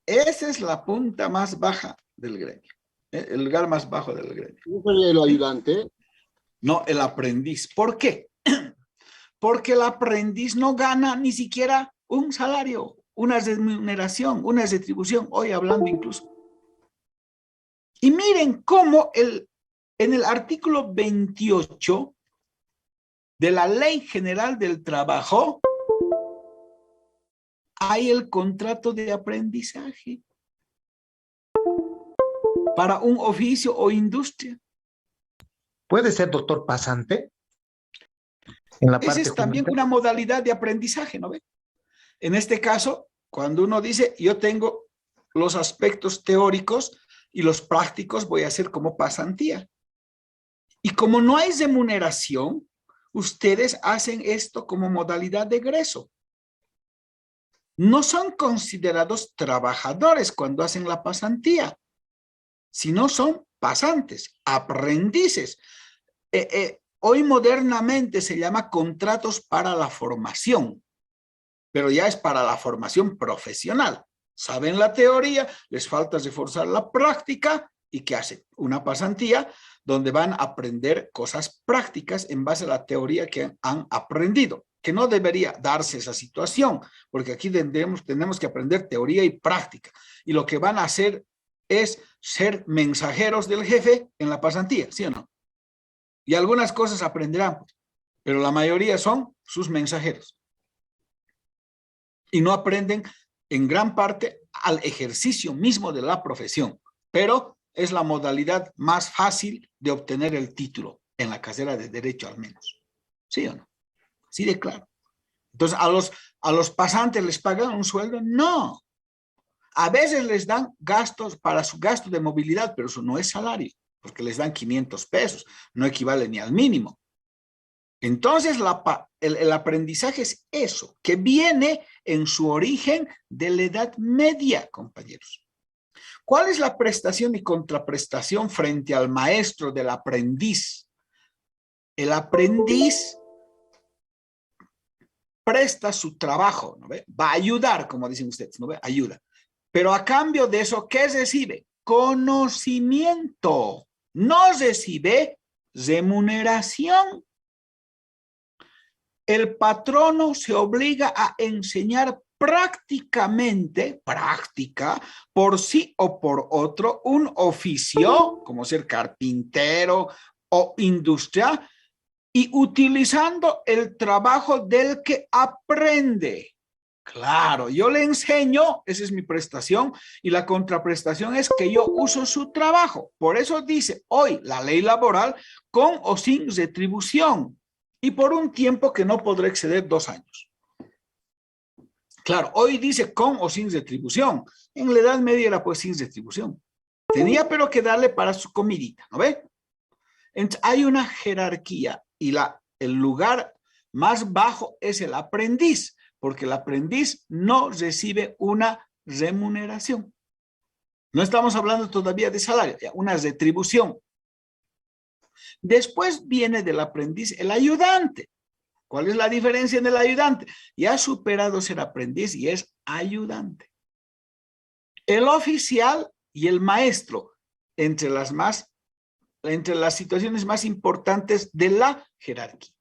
Esa es la punta más baja del gremio. El lugar más bajo del gremio. ¿No sería el ayudante? No, el aprendiz. ¿Por qué? Porque el aprendiz no gana ni siquiera un salario, una remuneración, una retribución, hoy hablando incluso. Y miren cómo en el artículo 28 de la Ley General del Trabajo hay el contrato de aprendizaje para un oficio o industria. ¿Puede ser doctor pasante? En la Esa parte es también jurídica. una modalidad de aprendizaje, ¿no ve? En este caso, cuando uno dice, yo tengo los aspectos teóricos y los prácticos voy a hacer como pasantía. Y como no hay remuneración, ustedes hacen esto como modalidad de egreso. No son considerados trabajadores cuando hacen la pasantía, sino son pasantes, aprendices. Hoy modernamente se llama contratos para la formación, pero ya es para la formación profesional. Saben la teoría, les falta reforzar la práctica y ¿qué hacen? Una pasantía donde van a aprender cosas prácticas en base a la teoría que han aprendido, que no debería darse esa situación, porque aquí tenemos que aprender teoría y práctica, y lo que van a hacer es ser mensajeros del jefe en la pasantía, ¿sí o no? Y algunas cosas aprenderán, pero la mayoría son sus mensajeros. Y no aprenden en gran parte al ejercicio mismo de la profesión, pero es la modalidad más fácil de obtener el título en la carrera de Derecho al menos. ¿Sí o no? Así de claro. Entonces, ¿a los pasantes les pagan un sueldo? No. A veces les dan gastos para su gasto de movilidad, pero eso no es salario, porque les dan 500 pesos, no equivale ni al mínimo. Entonces, el aprendizaje es eso, que viene en su origen de la Edad Media, compañeros. ¿Cuál es la prestación y contraprestación frente al maestro del aprendiz? El aprendiz presta su trabajo, ¿no ve? Va a ayudar, como dicen ustedes, ¿no ve? Ayuda. Pero a cambio de eso, ¿qué recibe? Conocimiento. No recibe remuneración. El patrono se obliga a enseñar práctica, por sí o por otro, un oficio, como ser carpintero, o industria y utilizando el trabajo del que aprende. Claro, yo le enseño, esa es mi prestación, y la contraprestación es que yo uso su trabajo. Por eso dice hoy la ley laboral con o sin retribución y por un tiempo que no podrá exceder 2 años. Claro, hoy dice con o sin retribución. En la Edad Media era pues sin retribución. Tenía pero que darle para su comidita, ¿no ve? Entonces, hay una jerarquía y el lugar más bajo es el aprendiz, porque el aprendiz no recibe una remuneración. No estamos hablando todavía de salario, una retribución. Después viene del aprendiz el ayudante. ¿Cuál es la diferencia en el ayudante? Ya ha superado ser aprendiz y es ayudante. El oficial y el maestro, entre las situaciones más importantes de la jerarquía.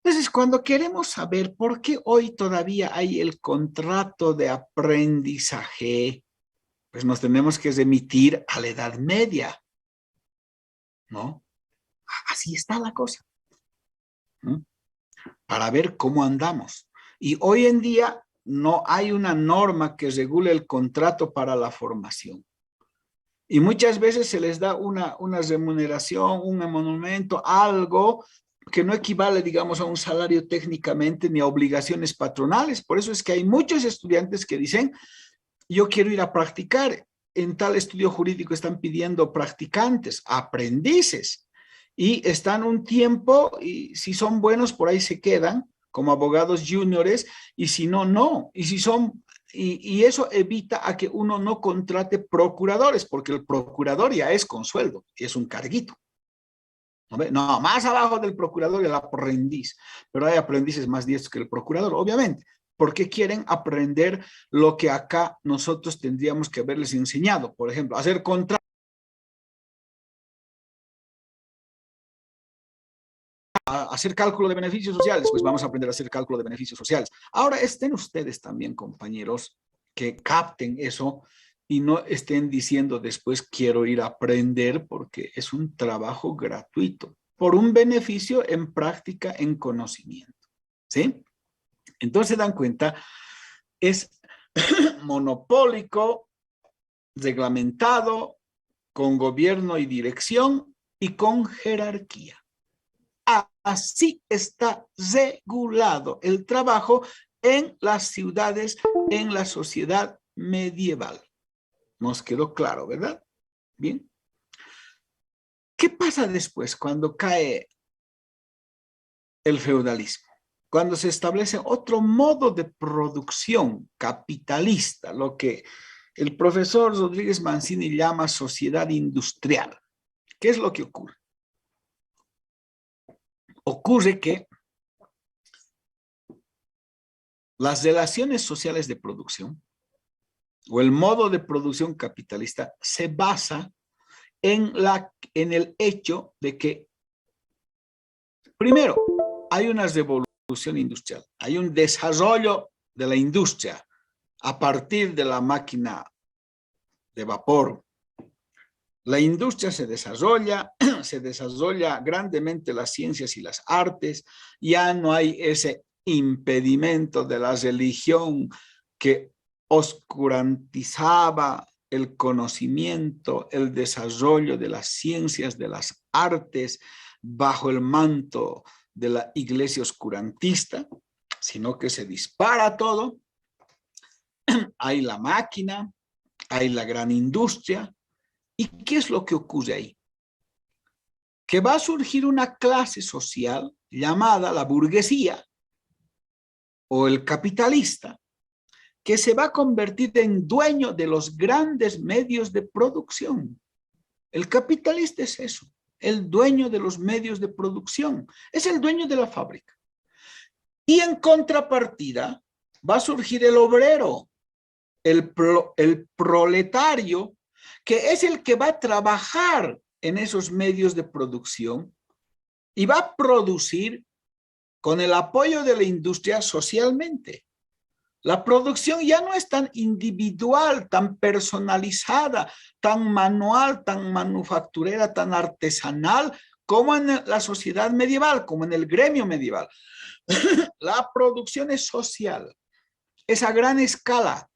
Entonces, cuando queremos saber por qué hoy todavía hay el contrato de aprendizaje, pues nos tenemos que remitir a la Edad Media, ¿no? Así está la cosa, ¿no? Para ver cómo andamos. Y hoy en día no hay una norma que regule el contrato para la formación. Y muchas veces se les da una remuneración, un emolumento, algo que no equivale, digamos, a un salario técnicamente ni a obligaciones patronales. Por eso es que hay muchos estudiantes que dicen, yo quiero ir a practicar. En tal estudio jurídico están pidiendo practicantes, aprendices, y están un tiempo, y si son buenos, por ahí se quedan como abogados juniores, y si no, no. Y si son... Y eso evita a que uno no contrate procuradores, porque el procurador ya es con sueldo, y es un carguito. No, más abajo del procurador el aprendiz, pero hay aprendices más diestros que el procurador, obviamente, porque quieren aprender lo que acá nosotros tendríamos que haberles enseñado. Por ejemplo, hacer contratos, hacer cálculo de beneficios sociales, pues vamos a aprender a hacer cálculo de beneficios sociales. Ahora estén ustedes también, compañeros, que capten eso y no estén diciendo después quiero ir a aprender porque es un trabajo gratuito, por un beneficio en práctica, en conocimiento, ¿sí? Entonces se dan cuenta, es monopólico, reglamentado, con gobierno y dirección y con jerarquía. Así está regulado el trabajo en las ciudades, en la sociedad medieval. Nos quedó claro, ¿verdad? Bien. ¿Qué pasa después cuando cae el feudalismo? Cuando se establece otro modo de producción capitalista, lo que el profesor Rodríguez Mancini llama sociedad industrial. ¿Qué es lo que ocurre? Ocurre que las relaciones sociales de producción o el modo de producción capitalista se basa en el hecho de que, primero, hay una revolución industrial, hay un desarrollo de la industria a partir de la máquina de vapor. La industria se desarrolla grandemente las ciencias y las artes, ya no hay ese impedimento de la religión que oscurantizaba el conocimiento, el desarrollo de las ciencias, de las artes, bajo el manto de la iglesia oscurantista, sino que se dispara todo. Hay la máquina, hay la gran industria. ¿Y qué es lo que ocurre ahí? Que va a surgir una clase social llamada la burguesía o el capitalista, que se va a convertir en dueño de los grandes medios de producción. El capitalista es eso, el dueño de los medios de producción, es el dueño de la fábrica. Y en contrapartida va a surgir el obrero, el proletario, que es el que va a trabajar en esos medios de producción y va a producir con el apoyo de la industria socialmente. La producción ya no es tan individual, tan personalizada, tan manual, tan manufacturera, tan artesanal como en la sociedad medieval, como en el gremio medieval. La producción es social, es a gran escala.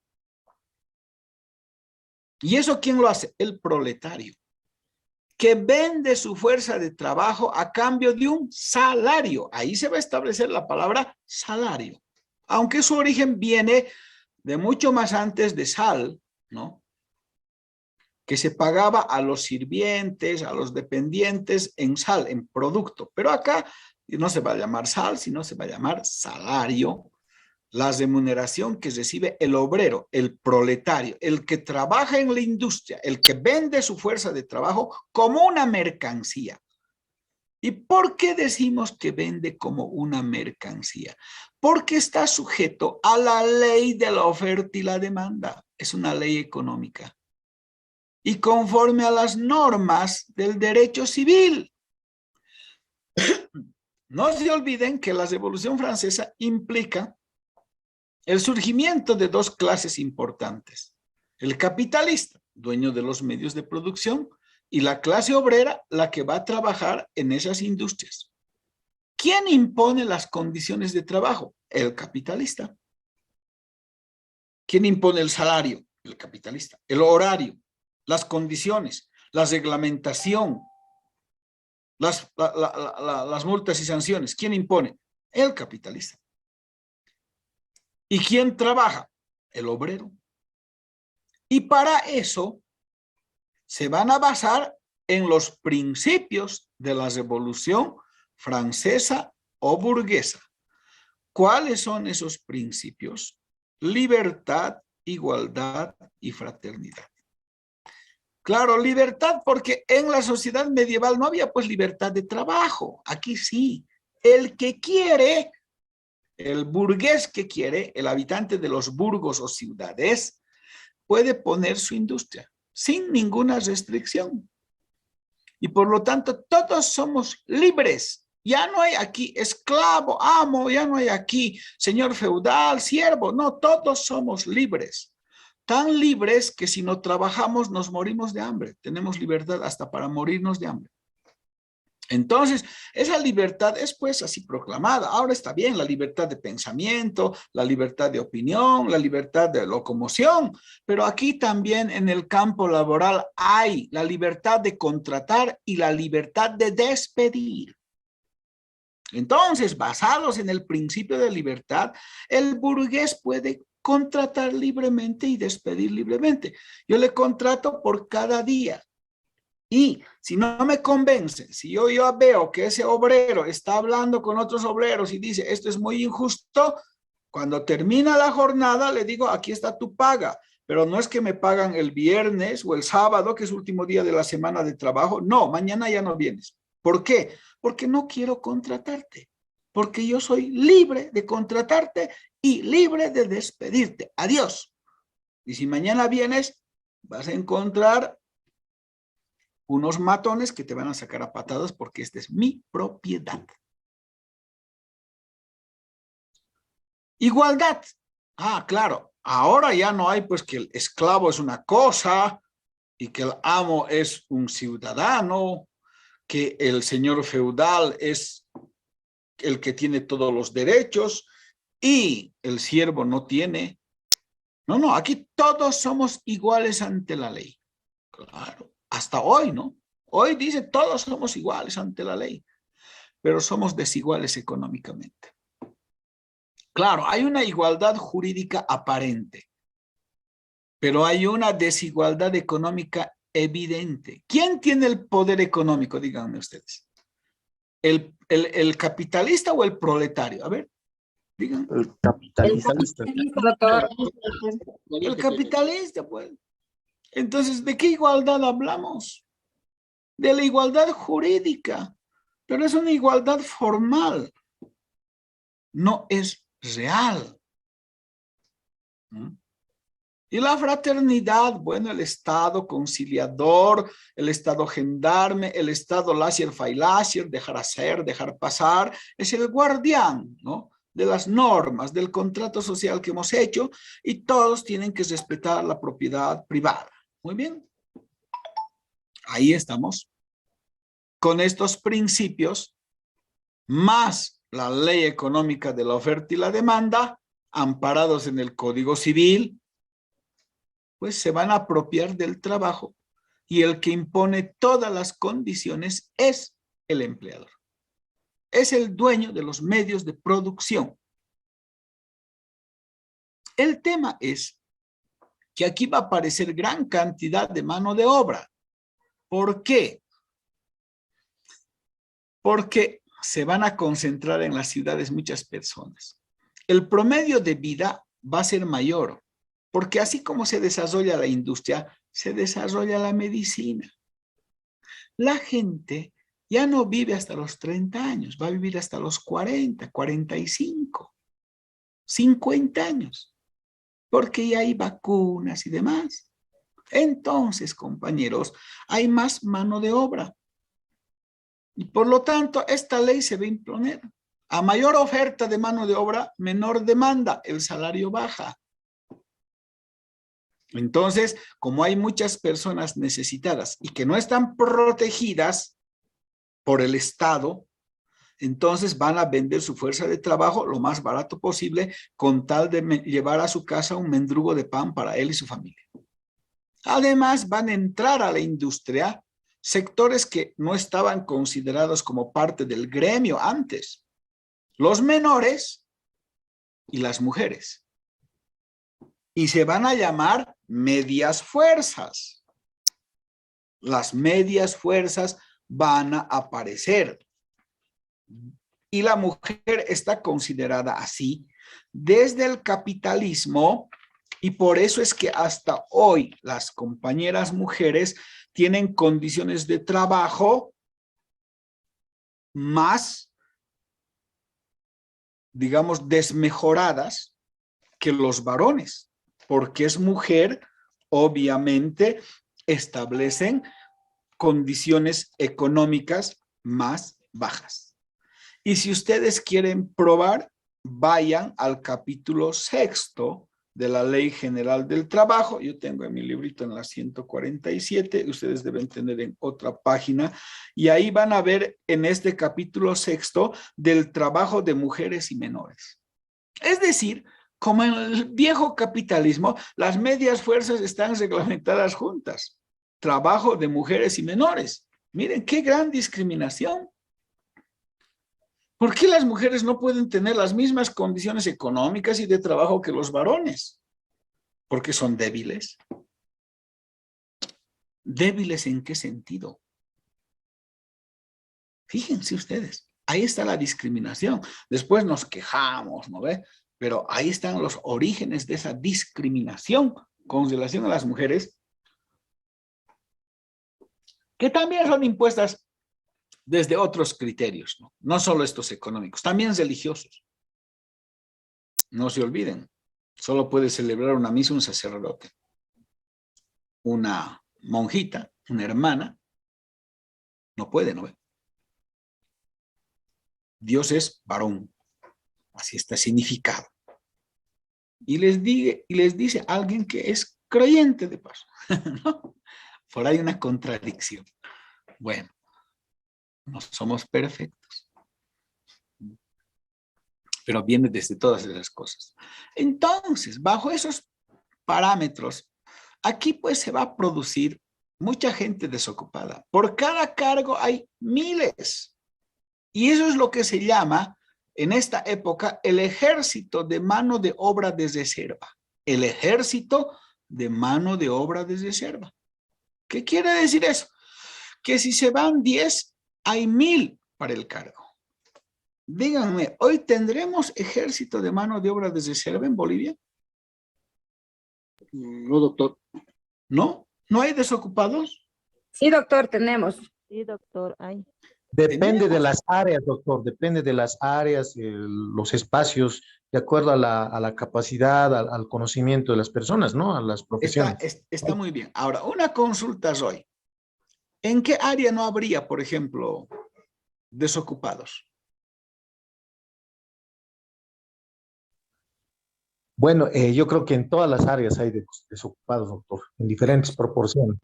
¿Y eso quién lo hace? El proletario, que vende su fuerza de trabajo a cambio de un salario. Ahí se va a establecer la palabra salario, aunque su origen viene de mucho más antes de sal, ¿no? Que se pagaba a los sirvientes, a los dependientes en sal, en producto. Pero acá no se va a llamar sal, sino se va a llamar salario, la remuneración que recibe el obrero, el proletario, el que trabaja en la industria, el que vende su fuerza de trabajo como una mercancía. ¿Y por qué decimos que vende como una mercancía? Porque está sujeto a la ley de la oferta y la demanda. Es una ley económica. Y conforme a las normas del derecho civil. No se olviden que la Revolución Francesa implica el surgimiento de dos clases importantes. El capitalista, dueño de los medios de producción, y la clase obrera, la que va a trabajar en esas industrias. ¿Quién impone las condiciones de trabajo? El capitalista. ¿Quién impone el salario? El capitalista. El horario, las condiciones, la reglamentación, las multas y sanciones. ¿Quién impone? El capitalista. ¿Y quién trabaja? El obrero. Y para eso se van a basar en los principios de la Revolución Francesa o burguesa. ¿Cuáles son esos principios? Libertad, igualdad y fraternidad. Claro, libertad, porque en la sociedad medieval no había pues libertad de trabajo. Aquí sí. El que quiere, el burgués que quiere, el habitante de los burgos o ciudades, puede poner su industria sin ninguna restricción. Y por lo tanto, todos somos libres. Ya no hay aquí esclavo, amo, ya no hay aquí señor feudal, siervo. No, todos somos libres. Tan libres que si no trabajamos nos morimos de hambre. Tenemos libertad hasta para morirnos de hambre. Entonces, esa libertad es pues así proclamada. Ahora está bien, la libertad de pensamiento, la libertad de opinión, la libertad de locomoción, pero aquí también en el campo laboral hay la libertad de contratar y la libertad de despedir. Entonces, basados en el principio de libertad, el burgués puede contratar libremente y despedir libremente. Yo le contrato por cada día. Y si no me convence, si yo veo que ese obrero está hablando con otros obreros y dice, esto es muy injusto, cuando termina la jornada le digo, aquí está tu paga. Pero no es que me pagan el viernes o el sábado, que es el último día de la semana de trabajo. No, mañana ya no vienes. ¿Por qué? Porque no quiero contratarte. Porque yo soy libre de contratarte y libre de despedirte. Adiós. Y si mañana vienes, vas a encontrar unos matones que te van a sacar a patadas porque esta es mi propiedad. Igualdad. Ah, claro. Ahora ya no hay pues que el esclavo es una cosa y que el amo es un ciudadano, que el señor feudal es el que tiene todos los derechos y el siervo no tiene. No, no, aquí todos somos iguales ante la ley. Claro. Hasta hoy, ¿no? Hoy dice todos somos iguales ante la ley, pero somos desiguales económicamente. Claro, hay una igualdad jurídica aparente, pero hay una desigualdad económica evidente. ¿Quién tiene el poder económico? Díganme ustedes. ¿El capitalista o el proletario? A ver, digan. El capitalista. El capitalista, pues. Entonces, ¿de qué igualdad hablamos? De la igualdad jurídica, pero es una igualdad formal, no es real. Y la fraternidad, bueno, el Estado conciliador, el Estado gendarme, el Estado laissez-faire, dejar hacer, dejar pasar, es el guardián, ¿no? de las normas del contrato social que hemos hecho y todos tienen que respetar la propiedad privada. Muy bien. Ahí estamos. Con estos principios, más la ley económica de la oferta y la demanda, amparados en el Código Civil, pues se van a apropiar del trabajo y el que impone todas las condiciones es el empleador. Es el dueño de los medios de producción. El tema es que aquí va a aparecer gran cantidad de mano de obra. ¿Por qué? Porque se van a concentrar en las ciudades muchas personas. El promedio de vida va a ser mayor, porque así como se desarrolla la industria, se desarrolla la medicina. La gente ya no vive hasta los 30 años, va a vivir hasta los 40, 45, 50 años, porque ya hay vacunas y demás. Entonces, compañeros, hay más mano de obra. Y por lo tanto, esta ley se va a imponer. A mayor oferta de mano de obra, menor demanda, el salario baja. Entonces, como hay muchas personas necesitadas y que no están protegidas por el Estado, entonces van a vender su fuerza de trabajo lo más barato posible con tal de llevar a su casa un mendrugo de pan para él y su familia. Además, van a entrar a la industria sectores que no estaban considerados como parte del gremio antes. Los menores y las mujeres. Y se van a llamar medias fuerzas. Las medias fuerzas van a aparecer. Y la mujer está considerada así desde el capitalismo y por eso es que hasta hoy las compañeras mujeres tienen condiciones de trabajo más, digamos, desmejoradas que los varones, porque es mujer, obviamente establecen condiciones económicas más bajas. Y si ustedes quieren probar, vayan al capítulo 6º de la Ley General del Trabajo. Yo tengo en mi librito en la 147, ustedes deben tener en otra página, y ahí van a ver en este capítulo 6º del trabajo de mujeres y menores. Es decir, como en el viejo capitalismo, las medias fuerzas están reglamentadas juntas. Trabajo de mujeres y menores. Miren, qué gran discriminación. ¿Por qué las mujeres no pueden tener las mismas condiciones económicas y de trabajo que los varones? ¿Porque son débiles? ¿Débiles en qué sentido? Fíjense ustedes, ahí está la discriminación. Después nos quejamos, ¿no ve? Pero ahí están los orígenes de esa discriminación con relación a las mujeres, que también son impuestas desde otros criterios, ¿no? No solo estos económicos, también religiosos. No se olviden, solo puede celebrar una misa un sacerdote, una monjita, una hermana, no puede, ¿no ve? Dios es varón, así está significado. Y les dice a alguien que es creyente de paso, ¿no? Por ahí una contradicción. Bueno, no somos perfectos, pero viene desde todas esas cosas. Entonces, bajo esos parámetros, aquí pues se va a producir mucha gente desocupada. Por cada cargo hay miles. Y eso es lo que se llama, en esta época, el ejército de mano de obra de reserva. El ejército de mano de obra de reserva. ¿Qué quiere decir eso? Que si se van 10, hay 1000 para el cargo. Díganme, ¿hoy tendremos ejército de mano de obra de reserva en Bolivia? No, doctor. ¿No? ¿No hay desocupados? Sí, doctor, tenemos. Sí, doctor, hay. Depende de Tenemos. las áreas, doctor, depende de las áreas, los espacios, de acuerdo a la capacidad, al conocimiento de las personas, ¿no? A las profesiones. Está muy bien. Ahora, una consulta, Roy. ¿En qué área no habría, por ejemplo, desocupados? Bueno, yo creo que en todas las áreas hay desocupados, doctor, en diferentes proporciones.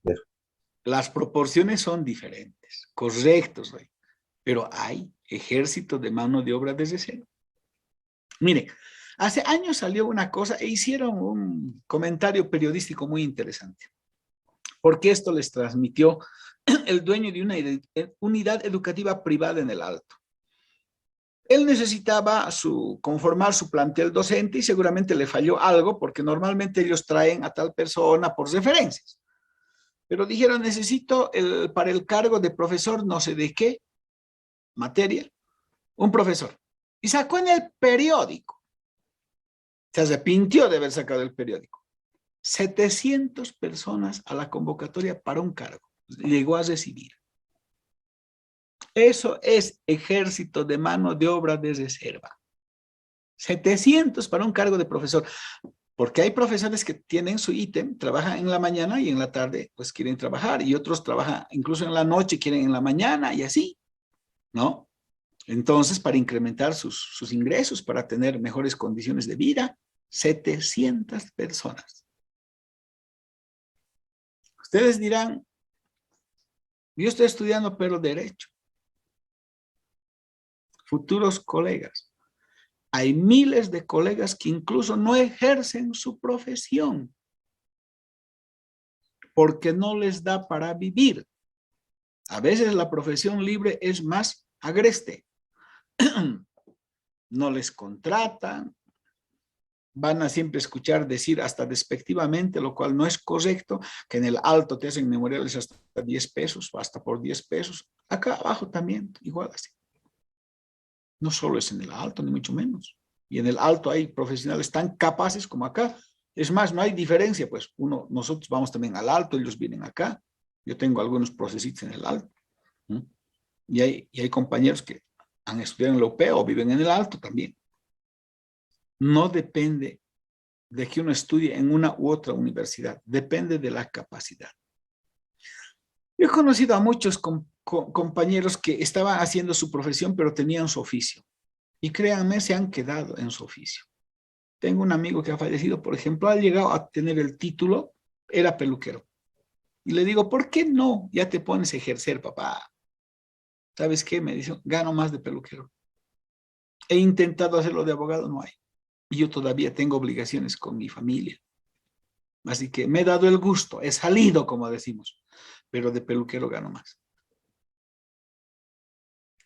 Las proporciones son diferentes, correctos, rey, pero hay ejército de mano de obra desde cero. Mire, hace años salió una cosa e hicieron un comentario periodístico muy interesante, porque esto les transmitió el dueño de una unidad educativa privada en el Alto. Él necesitaba conformar su plantel docente y seguramente le falló algo porque normalmente ellos traen a tal persona por referencias. Pero dijeron, necesito para el cargo de profesor no sé de qué materia, un profesor. Y sacó en el periódico. Se arrepintió de haber sacado el periódico. 700 personas a la convocatoria para un cargo. Llegó a recibir. Eso es ejército de mano de obra de reserva. 700 para un cargo de profesor. Porque hay profesores que tienen su ítem, trabajan en la mañana y en la tarde pues quieren trabajar. Y otros trabajan incluso en la noche, quieren en la mañana y así, ¿no? Entonces, para incrementar sus ingresos, para tener mejores condiciones de vida, 700 personas. Ustedes dirán, yo estoy estudiando pero derecho. Futuros colegas. Hay miles de colegas que incluso no ejercen su profesión porque no les da para vivir. A veces la profesión libre es más agreste. No les contratan, van a siempre escuchar decir hasta despectivamente, lo cual no es correcto, que en el Alto te hacen memoriales hasta 10 pesos o hasta por 10 pesos. Acá abajo también, igual así. No solo es en el Alto, ni mucho menos. Y en el Alto hay profesionales tan capaces como acá. Es más, no hay diferencia, pues nosotros vamos también al Alto, ellos vienen acá. Yo tengo algunos procesitos en el Alto. ¿Mm? Y hay compañeros que han estudiado en la UP o viven en el Alto también. No depende de que uno estudie en una u otra universidad, depende de la capacidad. Yo he conocido a muchos compañeros que estaban haciendo su profesión, pero tenían su oficio. Y créanme, se han quedado en su oficio. Tengo un amigo que ha fallecido, por ejemplo, ha llegado a tener el título, era peluquero. Y le digo, ¿por qué no? Ya te pones a ejercer, papá. ¿Sabes qué? Me dice, gano más de peluquero. He intentado hacerlo de abogado, no hay. Y yo todavía tengo obligaciones con mi familia. Así que me he dado el gusto, he salido, como decimos, pero de peluquero gano más.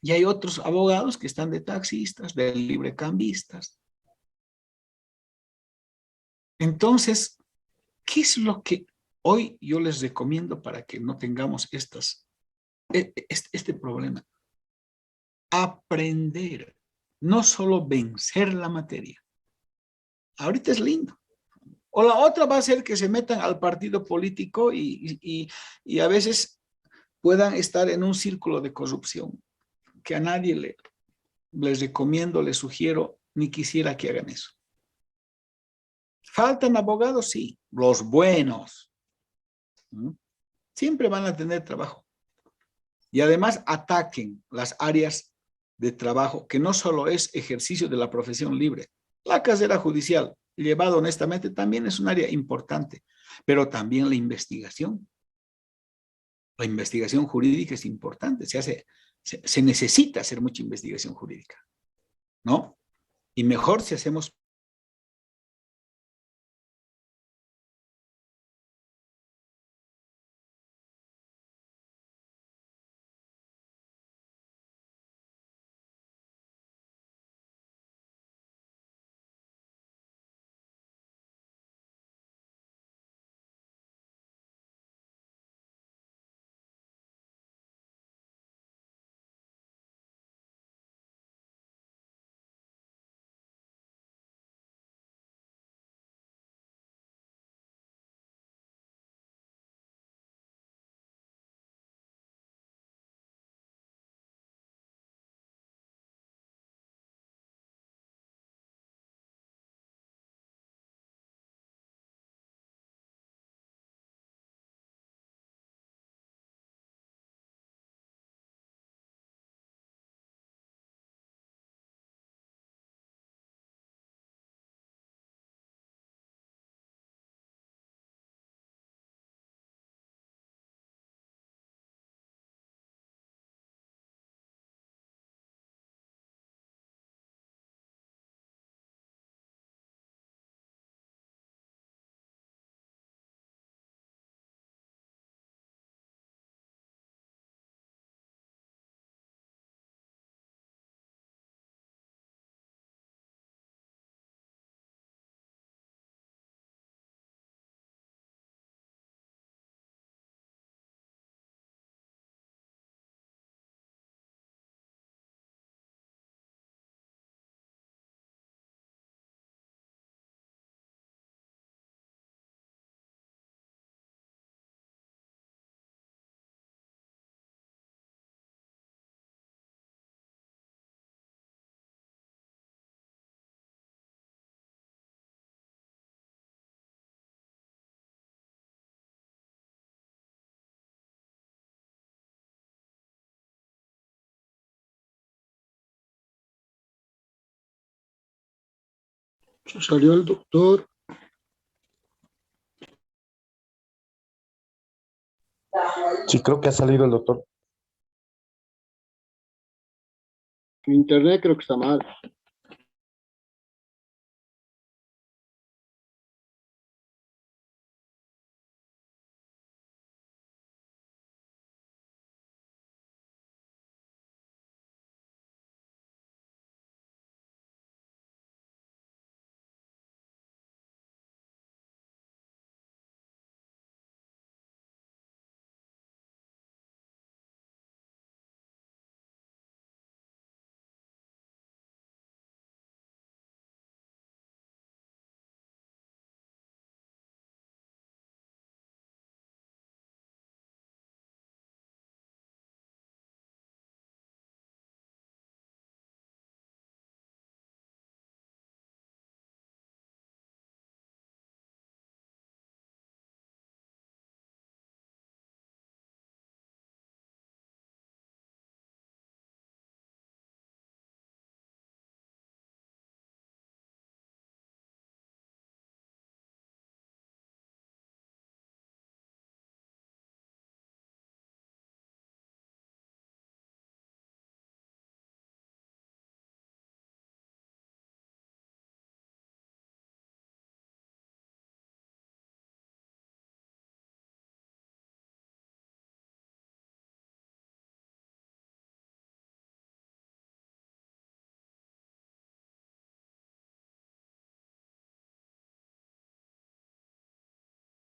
Y hay otros abogados que están de taxistas, de librecambistas. Entonces, ¿qué es lo que hoy yo les recomiendo para que no tengamos este problema? Aprender, no solo vencer la materia. Ahorita es lindo. O la otra va a ser que se metan al partido político y a veces puedan estar en un círculo de corrupción, que a nadie les recomiendo, les sugiero, ni quisiera que hagan eso. ¿Faltan abogados? Sí, los buenos. ¿Mm? Siempre van a tener trabajo. Y además ataquen las áreas de trabajo, que no solo es ejercicio de la profesión libre. La carrera judicial, llevada honestamente, también es un área importante, pero también la investigación. La investigación jurídica es importante, se necesita hacer mucha investigación jurídica, ¿no? Y mejor si hacemos Se salió el doctor. Sí, creo que ha salido el doctor. Mi internet creo que está mal.